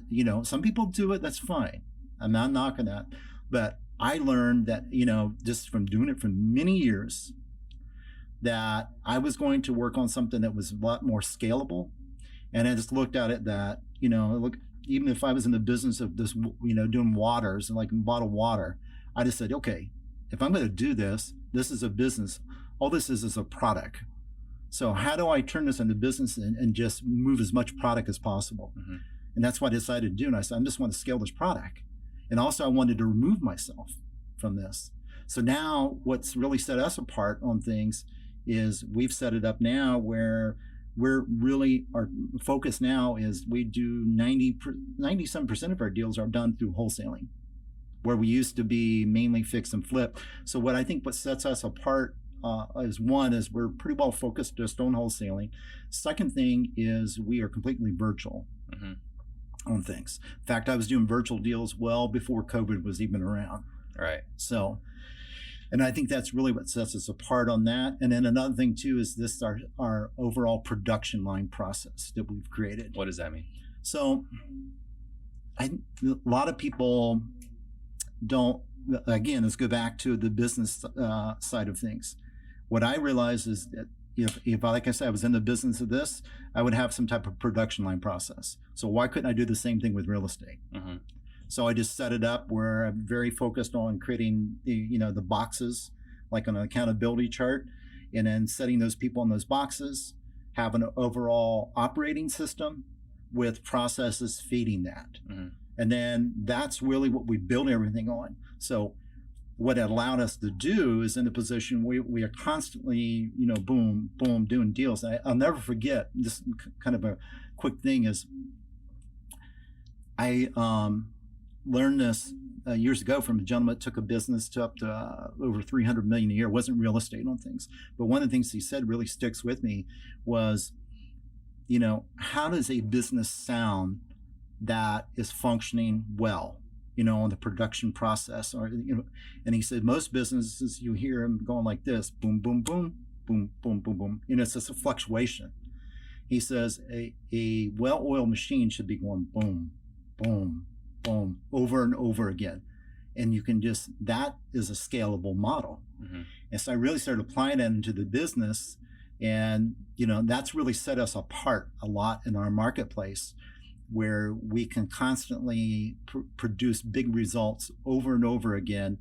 some people do it, that's fine. I'm not knocking that. But I learned that, just from doing it for many years, that I was going to work on something that was a lot more scalable. And I just looked at it that, even if I was in the business of this, doing waters and like bottled water, I just said, okay, if I'm going to do this, this is a business. All this is a product. So how do I turn this into business and just move as much product as possible? And that's what I decided to do. And I said, I just want to scale this product. And also I wanted to remove myself from this. So now what's really set us apart on things is we've set it up now where we're really, our focus now is we do 97% of our deals are done through wholesaling, where we used to be mainly fix and flip. So what I think what sets us apart is one is we're pretty well focused just on wholesaling. Second thing is we are completely virtual on things. In fact, I was doing virtual deals well before COVID was even around. Right. So, and I think that's really what sets us apart on that. And then another thing too is this our overall production line process that we've created. What does that mean? So, a lot of people don't. Again, let's go back to the business side of things. What I realize is that if like I said, I was in the business of this, I would have some type of production line process. So why couldn't I do the same thing with real estate? So I just set it up where I'm very focused on creating the boxes, like on an accountability chart, and then setting those people in those boxes, have an overall operating system with processes feeding that. And then that's really what we build everything on. So what it allowed us to do is in a position we are constantly, boom, boom, doing deals. I'll never forget, this kind of a quick thing is I learned this years ago from a gentleman that took a business to up to over 300 million a year. It wasn't real estate on things, but one of the things he said really sticks with me was, how does a business sound that is functioning well, on the production process, or and he said most businesses you hear them going like this, boom, boom, boom, boom, boom, boom, boom. It's just a fluctuation. He says a well-oiled machine should be going boom, boom, boom, over and over again. And you can that is a scalable model. And so I really started applying that into the business. And, that's really set us apart a lot in our marketplace, where we can constantly produce big results over and over again.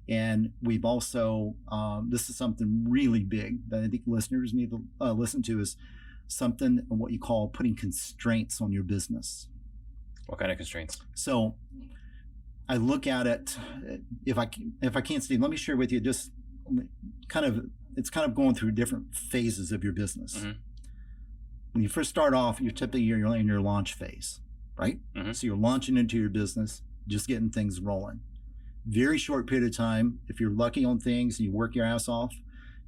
And we've also, this is something really big that I think listeners need to listen to, is something what you call putting constraints on your business. What kind of constraints? So I look at it, if I can't, Steve, let me share with you just it's kind of going through different phases of your business. When you first start off, you're typically in your launch phase, right? So you're launching into your business, just getting things rolling. Very short period of time, if you're lucky on things and you work your ass off,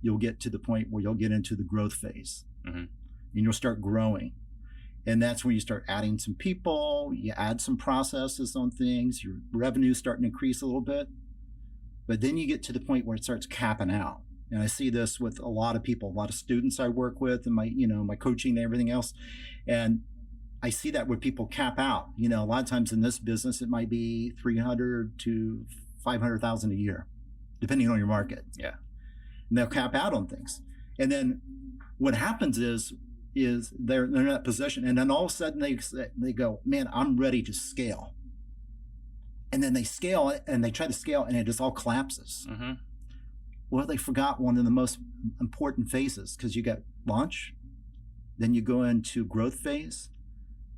you'll get to the point where you'll get into the growth phase. And you'll start growing. And that's when you start adding some people, you add some processes on things, your revenue's starting to increase a little bit. But then you get to the point where it starts capping out. And I see this with a lot of people, a lot of students I work with, and my coaching and everything else. And I see that where people cap out. A lot of times in this business, it might be 300 to 500,000 a year, depending on your market. Yeah. And they'll cap out on things. And then what happens is they're in that position, and then all of a sudden they go, man, I'm ready to scale. And then they scale it, and they try to scale, and it just all collapses. Well, they forgot one of the most important phases, because you got launch, then you go into growth phase,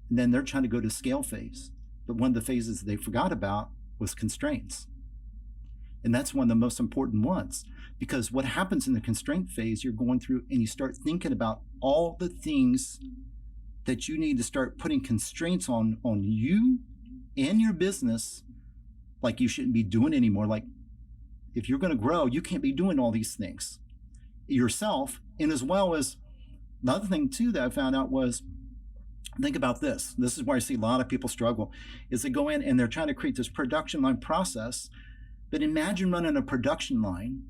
and then they're trying to go to scale phase. But one of the phases they forgot about was constraints. And that's one of the most important ones, because what happens in the constraint phase, you're going through and you start thinking about all the things that you need to start putting constraints on you and your business, like you shouldn't be doing anymore. Like, if you're going to grow, you can't be doing all these things yourself. And as well as another thing too that I found out was, think about this. This is where I see a lot of people struggle, is they go in and they're trying to create this production line process. But imagine running a production line.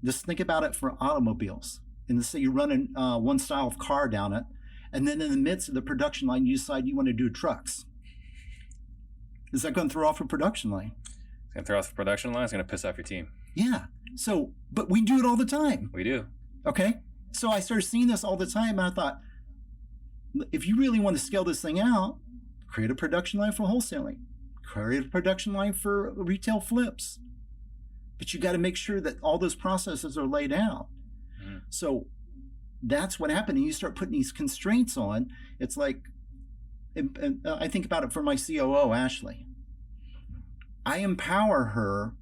Just think about it for automobiles. And let's say you're running one style of car down it, and then in the midst of the production line, you decide you want to do trucks. Is that going to throw off a production line? It's going to throw off the production line. It's going to piss off your team. Yeah. So, but we do it all the time. We do. Okay. So I started seeing this all the time, and I thought, if you really want to scale this thing out, create a production line for wholesaling, create a production line for retail flips. But you got to make sure that all those processes are laid out. So that's what happened. And you start putting these constraints on. It's like, and I think about it for my COO, Ashley. I empower her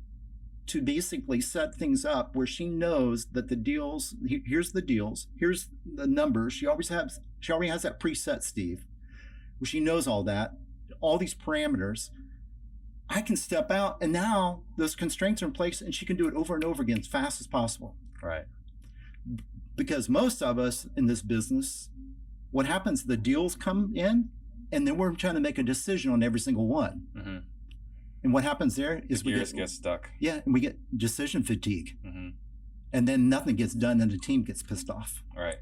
to basically set things up where she knows that the deals, here's the deals, here's the numbers. She already has that preset, Steve, where she knows all that, all these parameters. I can step out, and now those constraints are in place, and she can do it over and over again as fast as possible. Right. Because most of us in this business, what happens, the deals come in, and then we're trying to make a decision on every single one. Mm-hmm. And what happens there is we get stuck. Yeah, and we get decision fatigue. Mm-hmm. And then nothing gets done, and the team gets pissed off. All right.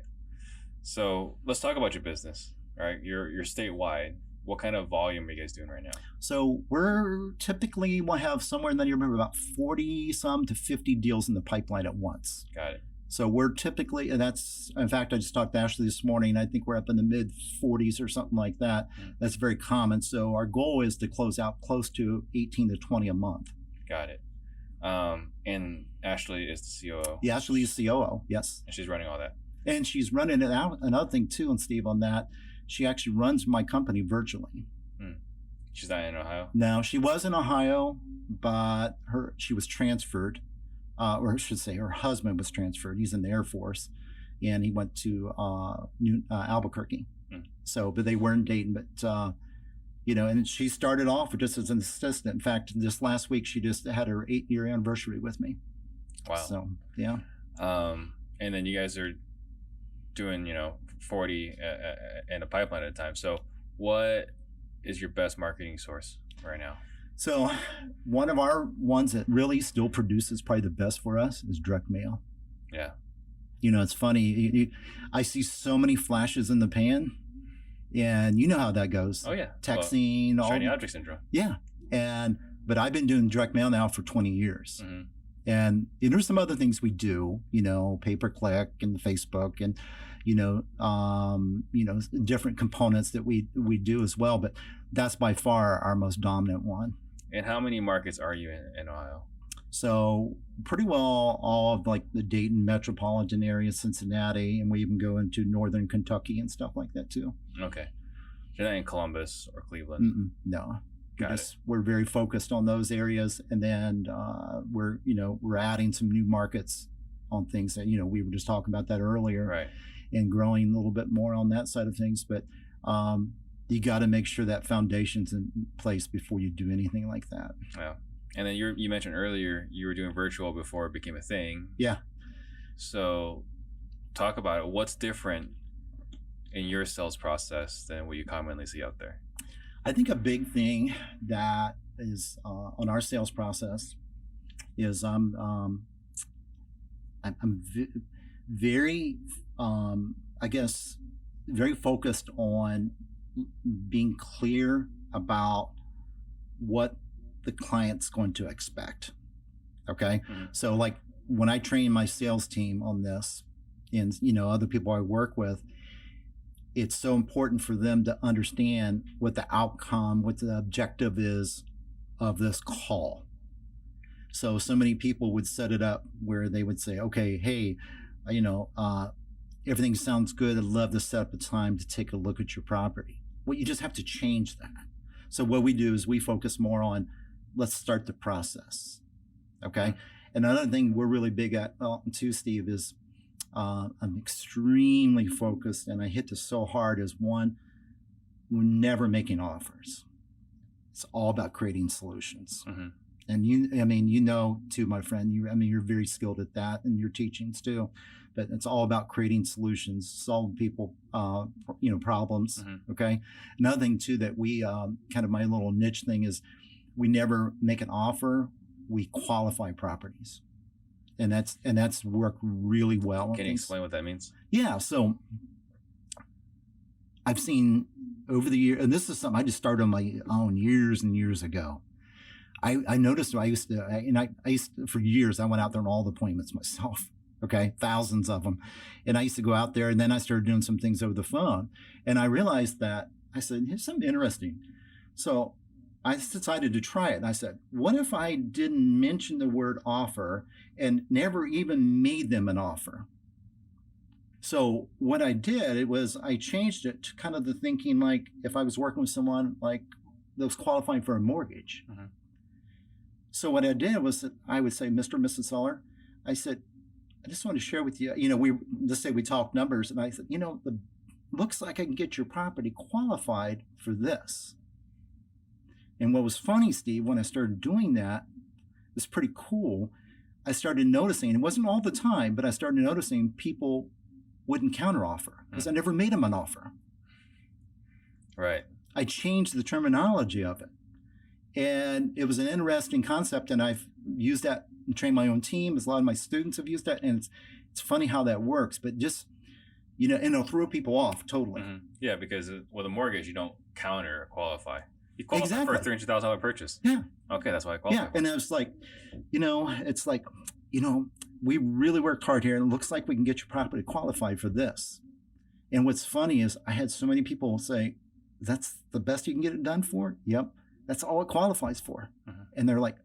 So let's talk about your business. All right, you're statewide. What kind of volume are you guys doing right now? So we're typically will have somewhere in the neighborhood about 40 some to 50 deals in the pipeline at once. Got it. So we're typically, and that's, in fact, I just talked to Ashley this morning. I think we're up in the mid 40s or something like that. Mm-hmm. That's very common. So our goal is to close out close to 18 to 20 a month. Got it. And Ashley is the COO. Yeah, Ashley is COO. Yes. And she's running all that. And she's running it out. Another thing too, and Steve, on that, she actually runs my company virtually. She's not in Ohio? No, she was in Ohio, but she was transferred. Or I should say her husband was transferred. He's in the Air Force, and he went to Albuquerque. So, but they were in Dayton. But, and she started off just as an assistant. In fact, this last week, she just had her 8-year anniversary with me. Wow. So, yeah. And then you guys are doing, 40 in a pipeline at a time. So what is your best marketing source right now? So one of our ones that really still produces probably the best for us is direct mail. Yeah. It's funny. I see so many flashes in the pan, and you know how that goes. Oh, yeah. Texting. Well, shiny object syndrome. Yeah. But I've been doing direct mail now for 20 years. Mm-hmm. And there's some other things we do, pay-per-click and Facebook and, different components that we do as well. But that's by far our most dominant one. And how many markets are you in Ohio? So pretty well all of like the Dayton metropolitan area, Cincinnati, and we even go into northern Kentucky and stuff like that too. Okay. You're not in Columbus or Cleveland? No. We're very focused on those areas, and then we're adding some new markets on things that we were just talking about that earlier, right? And growing a little bit more on that side of things. But you got to make sure that foundation's in place before you do anything like that. Yeah, and then you mentioned earlier you were doing virtual before it became a thing. Yeah. So, talk about it. What's different in your sales process than what you commonly see out there? I think a big thing that is on our sales process is I'm very, very focused on being clear about what the client's going to expect. Okay. Mm-hmm. So like when I train my sales team on this and, other people I work with, it's so important for them to understand what the outcome, what the objective is of this call. So many people would set it up where they would say, okay, hey, everything sounds good. I'd love to set up a time to take a look at your property. Well, you just have to change that. So what we do is we focus more on, let's start the process. Okay. And another thing we're really big at too, Steve, is I'm extremely focused, and I hit this so hard, is one, we're never making offers. It's all about creating solutions. Mm-hmm. And too, my friend, you're very skilled at that and your teachings too, but it's all about creating solutions, solving people, problems. Mm-hmm. Okay. Another thing too, that we, kind of my little niche thing is we never make an offer. We qualify properties. And that's worked really well. Can you explain what that means? Yeah. So I've seen over the years, and this is something I just started on my own years and years ago. I noticed I used to, for years, I went out there on all the appointments myself. Okay. Thousands of them. And I used to go out there, and then I started doing some things over the phone. And I realized that I said, here's something interesting. So I decided to try it. And I said, what if I didn't mention the word offer and never even made them an offer? So what I did, I changed it to kind of the thinking, like if I was working with someone like that was qualifying for a mortgage. Mm-hmm. So what I did was that I would say, Mr. and Mrs. Seller, I said, I just want to share with you, let's say we talk numbers, and I said, looks like I can get your property qualified for this. And what was funny, Steve, when I started doing that, it was pretty cool. I started noticing, it wasn't all the time, but I started noticing people wouldn't counteroffer because I never made them an offer. Right. I changed the terminology of it. And it was an interesting concept, and I've used that and trained my own team, as a lot of my students have used that, and it's funny how that works, but just, and it'll throw people off totally. Mm-hmm. Yeah, because with a mortgage, you don't counter or qualify. You qualify Exactly. for a $300,000 purchase. Yeah. Okay, that's why I qualify. Yeah, and it's like, it's like, we really worked hard here, and it looks like we can get your property qualified for this. And what's funny is I had so many people say, that's the best you can get it done for? Yep. That's all it qualifies for. Mm-hmm. And they're like,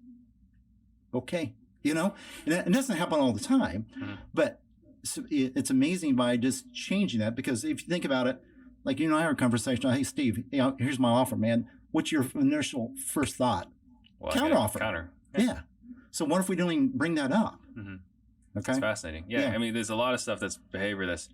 okay, and it doesn't happen all the time, but it's amazing by just changing that, because if you think about it, like, I had a conversation, hey, Steve, here's my offer, man. What's your initial first thought? Well, counter offer. Counter. Yeah. So what if we don't even bring that up? Mm-hmm. Okay. It's fascinating. Yeah. I mean, there's a lot of stuff that's behavior that's,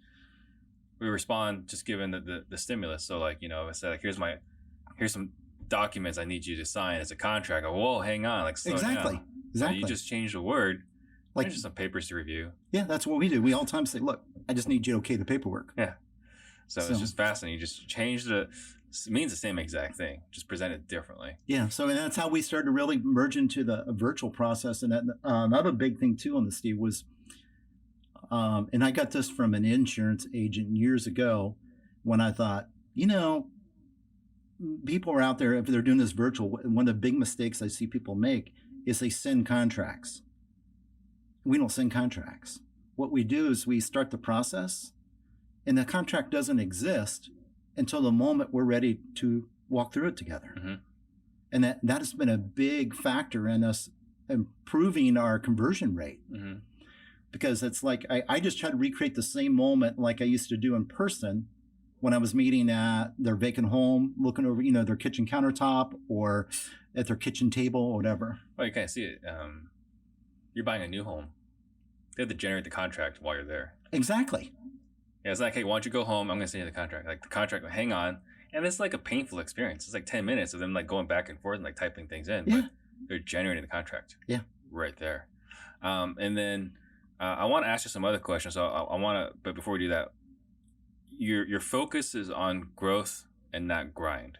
we respond just given the stimulus. So like, if I say like, here's some documents I need you to sign as a contract. Whoa, hang on. Like, slow Exactly. down. Exactly. So you just change the word. Like, there's just some papers to review. Yeah, that's what we do. We all the time say, look, I just need you to okay the paperwork. Yeah. So it's just fascinating. You just change it means the same exact thing, just present it differently. Yeah. So and that's how we started to really merge into the virtual process. And that, another big thing too on this, Steve, was, and I got this from an insurance agent years ago when I thought, people are out there, if they're doing this virtual, one of the big mistakes I see people make is they send contracts. We don't send contracts. What we do is we start the process, and the contract doesn't exist until the moment we're ready to walk through it together. Mm-hmm. And that has been a big factor in us improving our conversion rate. Mm-hmm. Because it's like, I just try to recreate the same moment like I used to do in person when I was meeting at their vacant home, looking over, their kitchen countertop or at their kitchen table or whatever. Well, you kind of see it. You're buying a new home. They have to generate the contract while you're there. Exactly. Yeah, it's like, hey, why don't you go home? I'm going to send you the contract. Like the contract, hang on. And it's like a painful experience. It's like 10 minutes of them like going back and forth and like typing things in. Yeah. But they're generating the contract. Yeah. Right there. And then I want to ask you some other questions. So I want to, but before we do that, your focus is on growth and not grind.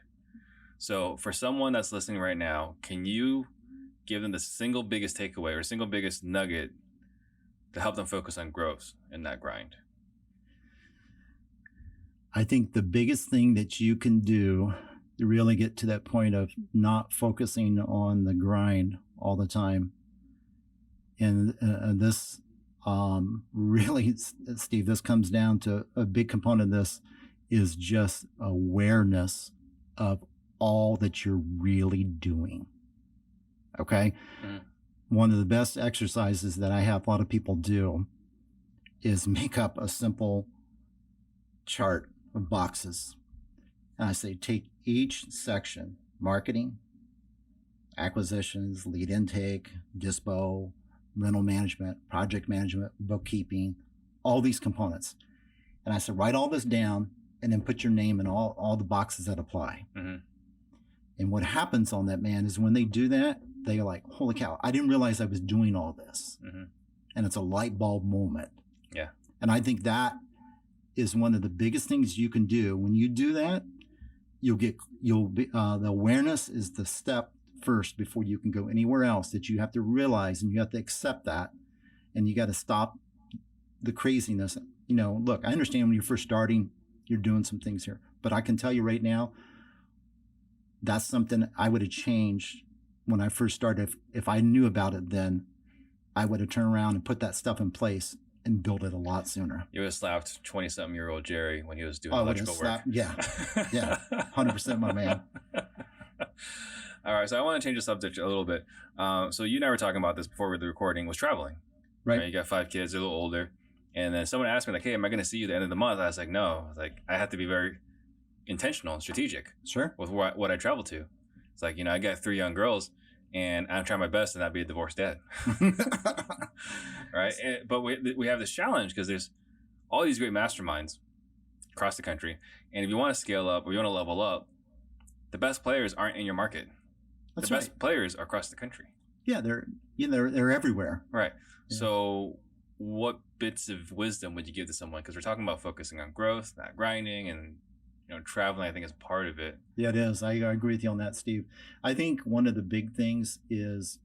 So for someone that's listening right now, can you give them the single biggest takeaway or single biggest nugget to help them focus on growth and not grind? I think the biggest thing that you can do to really get to that point of not focusing on the grind all the time, and this really, Steve, this comes down to a big component of this is just awareness of all that you're really doing. Okay. Mm-hmm. One of the best exercises that I have a lot of people do is make up a simple chart of boxes. And I say, take each section, marketing, acquisitions, lead intake, dispo, rental management, project management, bookkeeping, all these components. And I said, write all this down and then put your name in all the boxes that apply. Mm-hmm. And what happens on that, man, is when they do that, they're like, holy cow, I didn't realize I was doing all this. Mm-hmm. And it's a light bulb moment. Yeah. And I think that is one of the biggest things you can do. When you do that, the awareness is the step first before you can go anywhere else, that you have to realize, and you have to accept that, and you got to stop the craziness. Look, I understand when you're first starting, you're doing some things here, but I can tell you right now, that's something I would have changed when I first started. If I knew about it then, I would have turned around and put that stuff in place and built it a lot sooner. You would have slapped 20-something-year-old Jerry when he was doing electrical work. Yeah, 100%, my man. All right, so I want to change the subject a little bit. So you and I were talking about this before the recording, was traveling. Right. You got 5 kids, they're a little older. And then someone asked me, like, hey, am I going to see you at the end of the month? I was like, no. I was like, I have to be very intentional and strategic. Sure. With what I travel to. It's like, I got 3 young girls, and I'm trying my best to not be a divorced dad. Right? But we have this challenge because there's all these great masterminds across the country. And if you want to scale up or you want to level up, the best players aren't in your market. That's the right. best players are across the country. Yeah, they're everywhere. Right. Yeah. So what bits of wisdom would you give to someone? Because we're talking about focusing on growth, not grinding, and traveling, I think, is part of it. Yeah, it is. I agree with you on that, Steve. I think one of the big things is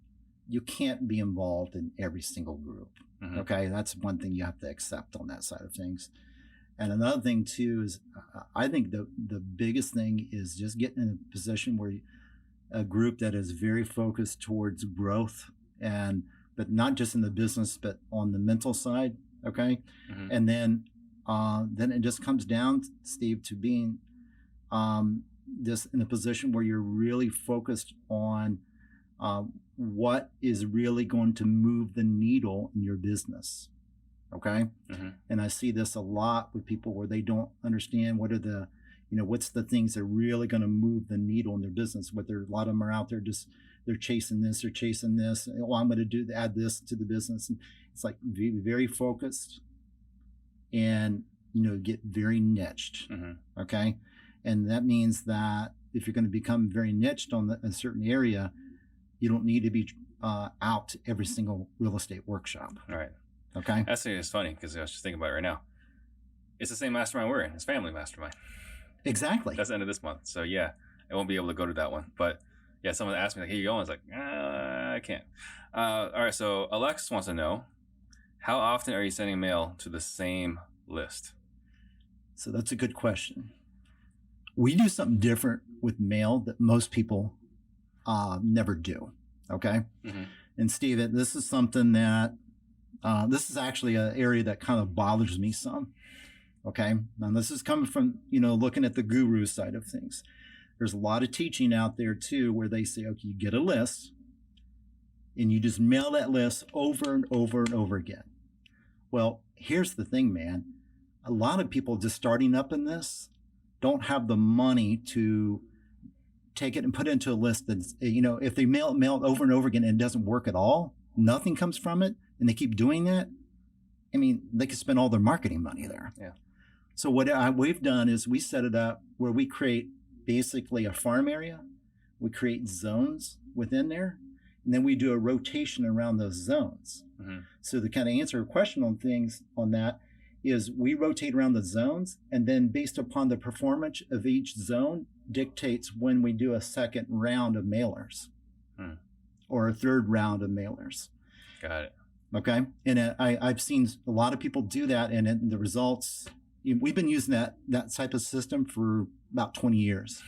you can't be involved in every single group. Mhm. Okay, that's one thing you have to accept on that side of things. And another thing too is I think the biggest thing is just getting in a position where a group that is very focused towards growth, but not just in the business but on the mental side. Okay, Mhm. and then it just comes down, Steve, to being just in a position where you're really focused on what is really going to move the needle in your business. Okay. Mhm. And I see this a lot with people where they don't understand what are what's the things that are really going to move the needle in their business. Whether a lot of them are out there just they're chasing this or chasing this. Oh, I'm going to add this to the business. And it's like very focused and get very niched. Mhm. Okay. And that means that if you're going to become very niched on a certain area, you don't need to be out to every single real estate workshop. All right. Okay. That's it's funny because I was just thinking about it right now. It's the same mastermind we're in. It's family mastermind. Exactly. That's the end of this month. So yeah, I won't be able to go to that one. But yeah, someone asked me like, "Hey, you going?" I was like, I can't. All right. So Alexis wants to know, how often are you sending mail to the same list? So that's a good question. We do something different with mail that most people never do. Okay. Mm-hmm. And Steve, this is something that this is actually an area that kind of bothers me some. Okay. Now this is coming from, looking at the guru side of things. There's a lot of teaching out there too, where they say, okay, you get a list and you just mail that list over and over and over again. Well, here's the thing, man. A lot of people just starting up in this don't have the money to take it and put it into a list that's, if they mail it over and over again and it doesn't work at all, nothing comes from it, and they keep doing that, I mean, they could spend all their marketing money there. Yeah. So what we've done is we set it up where we create basically a farm area. We create zones within there, and then we do a rotation around those zones. Mm-hmm. So to kind of answer a question on things on that is we rotate around the zones, and then based upon the performance of each zone dictates when we do a second round of mailers or a third round of mailers. Got it. Okay. And I've seen a lot of people do that, and the results, we've been using that type of system for about 20 years.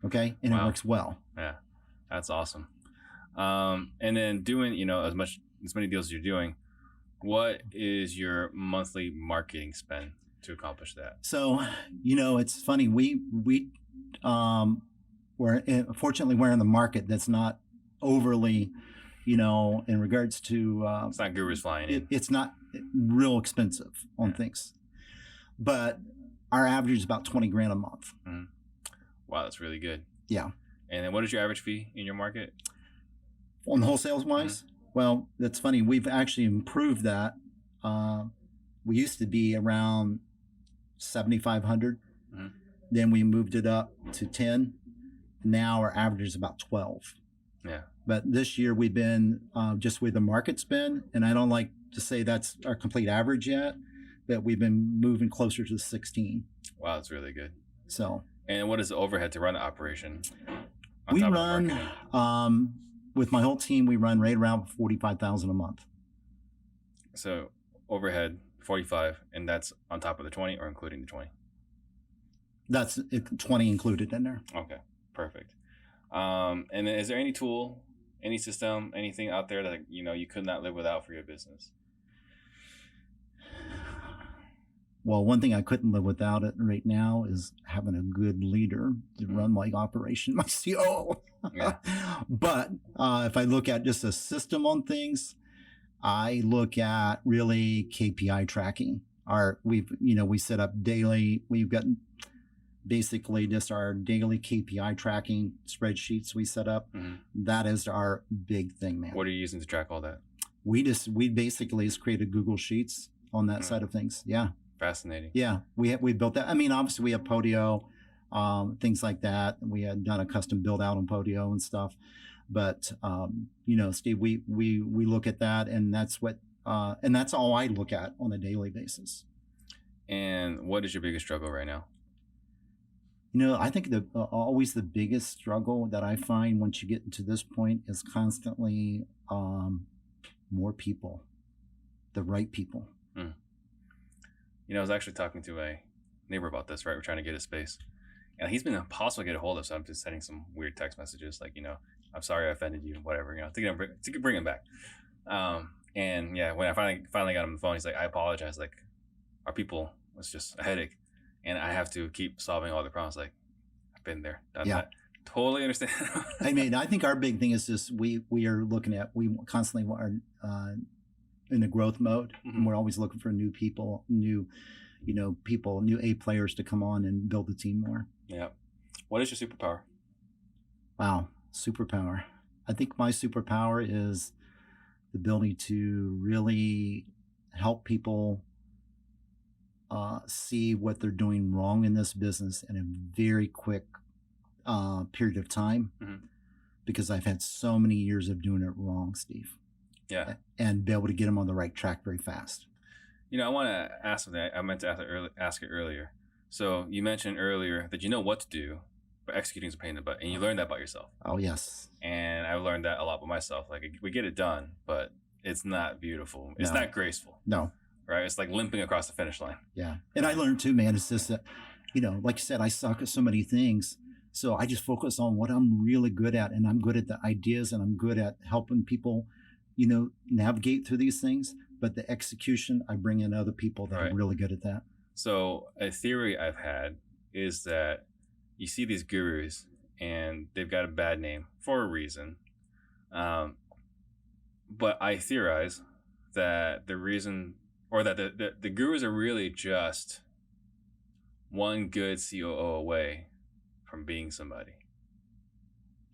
Okay. And It works well. Yeah. That's awesome. And then doing, as many deals as you're doing, what is your monthly marketing spend to accomplish that? So, it's funny. Fortunately, we're in the market that's not overly, in regards to, it's not gurus flying in. It's not real expensive on things, but our average is about 20 grand a month. Mm-hmm. Wow. That's really good. Yeah. And then what is your average fee in your market? On the wholesale wise? Mm-hmm. Well, that's funny. We've actually improved that. We used to be around 7,500. Mm-hmm. Then we moved it up to 10. Now our average is about 12. Yeah. But this year we've been just with the market spend, and I don't like to say that's our complete average yet, but we've been moving closer to 16. Wow, that's really good. So. And what is the overhead to run the operation? We run with my whole team. We run right around 45,000 a month. So overhead 45, and that's on top of the 20 or including the 20? That's 20 included in there. Okay, perfect. And then is there any tool, any system, anything out there that you could not live without for your business? Well, one thing I couldn't live without it right now is having a good leader to run my operation, my COO. Yeah. But if I look at just a system on things, I look at really KPI tracking. We set up daily. We've got basically just our daily KPI tracking spreadsheets we set up. That is our big thing, man. What are you using to track all that? We basically just created Google Sheets on that side of things. Yeah. Fascinating. Yeah. We built that. I mean, obviously we have Podio, things like that. We had done a custom build out on Podio and stuff, but, Steve, we look at that, and that's all I look at on a daily basis. And what is your biggest struggle right now? I think always the biggest struggle that I find once you get to this point is constantly more people, the right people. I was actually talking to a neighbor about this, right? We're trying to get his space. And he's been impossible to get a hold of, so I'm just sending some weird text messages like, I'm sorry I offended you, whatever, to bring him back. And yeah, when I finally got him on the phone, he's like, I apologize. Like, our people, it's just a headache. And I have to keep solving all the problems. Like, I've been there, done that. Totally understand. I mean, I think our big thing is just we are looking at, we constantly are in a growth mode. And we're always looking for new people, new A players to come on and build the team more. Yeah. What is your superpower? Wow. Superpower. I think my superpower is the ability to really help people see what they're doing wrong in this business in a very quick period of time, because I've had so many years of doing it wrong, Steve. Yeah. And be able to get them on the right track very fast. I want to ask something. I meant to ask it earlier. So you mentioned earlier that you know what to do, but executing is a pain in the butt, and you learned that about yourself. Oh, yes. And I've learned that a lot by myself. Like, we get it done, but it's not beautiful. It's not graceful. No. Right? It's like limping across the finish line. Yeah. And I learned too, man, it's just that, like you said, I suck at so many things. So I just focus on what I'm really good at, and I'm good at the ideas, and I'm good at helping people, navigate through these things. But the execution, I bring in other people that are really good at that. So a theory I've had is that you see these gurus and they've got a bad name for a reason. But I theorize that the reason, or that the gurus are really just one good COO away from being somebody.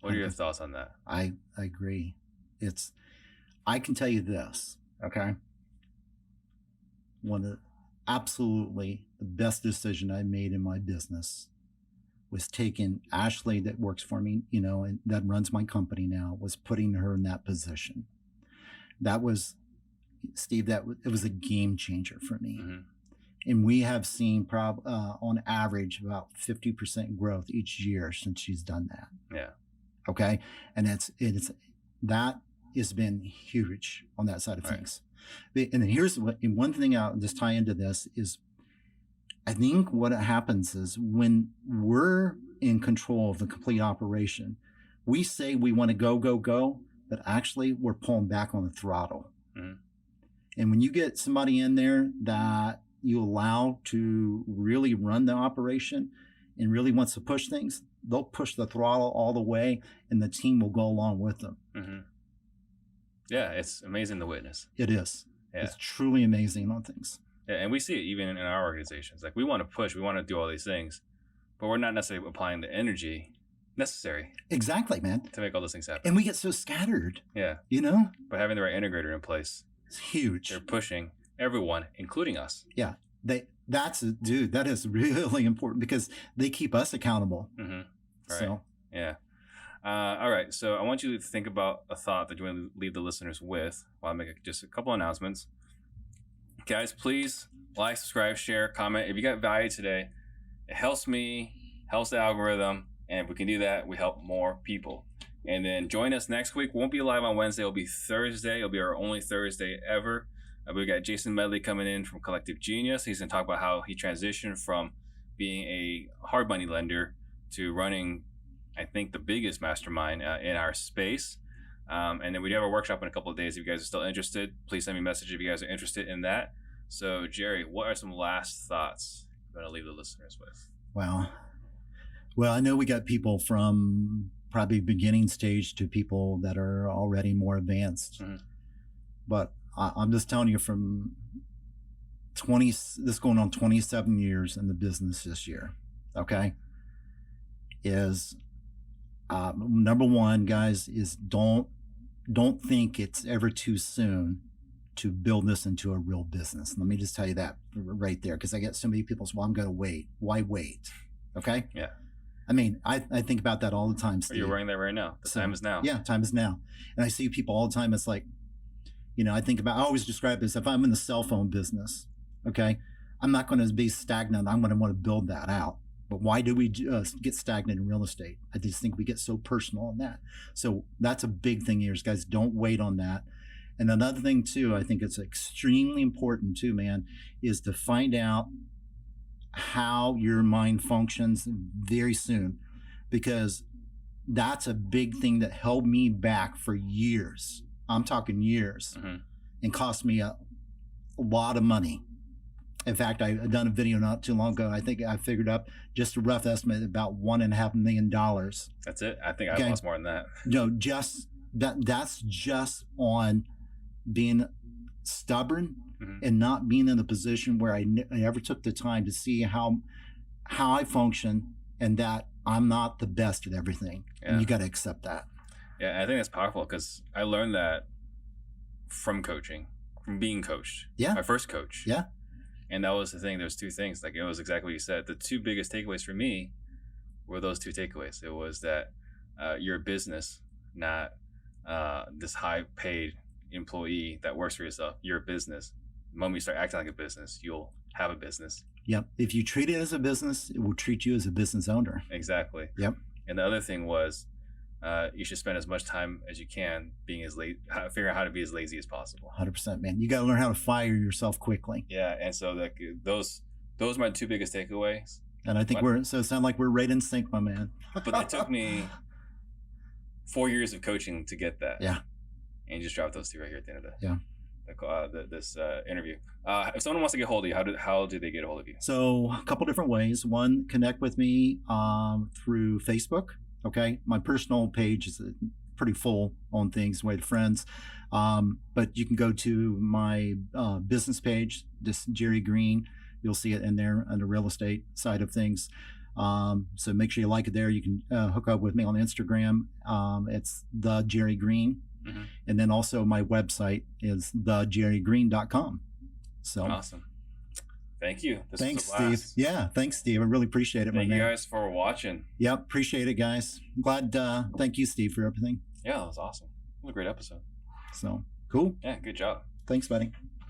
What are your thoughts on that? I agree. I can tell you this, okay? One of absolutely the best decision I made in my business was taking Ashley, that works for me, and that runs my company now, was putting her in that position. That was, Steve, it was a game changer for me. And we have seen on average about 50% growth each year since she's done that. Yeah. Okay. And that has been huge on that side of things. And then here's one thing I'll just tie into this is, I think what happens is when we're in control of the complete operation, we say we want to go, but actually we're pulling back on the throttle. And when you get somebody in there that you allow to really run the operation and really wants to push things, they'll push the throttle all the way, and the team will go along with them. Yeah, it's amazing to witness. It is. Yeah. It's truly amazing on things. Yeah, and we see it even in our organizations. Like, we want to push, we want to do all these things, but we're not necessarily applying the energy necessary. Exactly, man. To make all those things happen. And we get so scattered. Yeah. But having the right integrator in place, it's huge. They're pushing everyone, including us. Yeah. That is really important, because they keep us accountable. Right. So. Yeah. All right. So I want you to think about a thought that you want to leave the listeners with while I make just a couple announcements. Guys, please like, subscribe, share, comment. If you got value today, it helps me, helps the algorithm. And if we can do that, we help more people. And then join us next week. Won't be live on Wednesday. It'll be Thursday. It'll be our only Thursday ever. We got Jason Medley coming in from Collective Genius. He's going to talk about how he transitioned from being a hard money lender to running, I think, the biggest mastermind in our space. And then we do have a workshop in a couple of days. If you guys are still interested, please send me a message if you guys are interested in that. So, Jerry, what are some last thoughts you're going to leave the listeners with? Well, I know we got people from probably beginning stage to people that are already more advanced. But I'm just telling you, from this going on 27 years in the business this year. okay, is number one, guys, is don't think it's ever too soon to build this into a real business. Let me just tell you that right there, because I get so many people say, well, I'm going to wait. Why wait? Okay. Yeah. I mean, I think about that all the time, Steve. You're wearing that right now. The time is now. Yeah, time is now. And I see people all the time. It's like, I think about, I always describe this, if I'm in the cell phone business, okay, I'm not going to be stagnant. I'm going to want to build that out. But why do we get stagnant in real estate? I just think we get so personal on that. So that's a big thing here, guys. Don't wait on that. And another thing too, I think it's extremely important too, man, is to find out how your mind functions very soon, because that's a big thing that held me back for years. I'm talking years, and cost me a lot of money. In fact, I've done a video not too long ago. I think I figured up just a rough estimate about $1.5 million. That's it. I think I lost more than that. Just that's just on being stubborn and not being in a position where I ever took the time to see how I function, and that I'm not the best at everything. Yeah. And you got to accept that. Yeah, I think that's powerful, because I learned that from coaching, from being coached. Yeah. My first coach. Yeah. And that was the thing. There's two things. Like, it was exactly what you said. The two biggest takeaways for me were those two takeaways. It was that you're a business, not this high-paid employee that works for yourself. You're a business. The moment you start acting like a business, you'll have a business. Yep. If you treat it as a business, it will treat you as a business owner. Exactly. Yep. And the other thing was, you should spend as much time as you can being figuring out how to be as lazy as possible. 100%, man. You got to learn how to fire yourself quickly. Yeah. And so those are my two biggest takeaways. And I think it sounds like we're right in sync, my man. But that took me 4 years of coaching to get that. Yeah. And you just dropped those two right here at the end of this interview. If someone wants to get hold of you, how do they get a hold of you? So a couple different ways. One, connect with me through Facebook. Okay, my personal page is pretty full on things with friends, but you can go to my business page, just Jerry Green. You'll see it in there on the real estate side of things. So make sure you like it there. You can hook up with me on Instagram. It's the Jerry Green. And then also my website is thejerrygreen.com. So awesome. Thank you. Thanks, Steve. Yeah, thanks, Steve. I really appreciate it. Thank you guys for watching. Yep, appreciate it, guys. I'm glad. Thank you, Steve, for everything. Yeah, that was awesome. What a great episode. So cool. Yeah, good job. Thanks, buddy.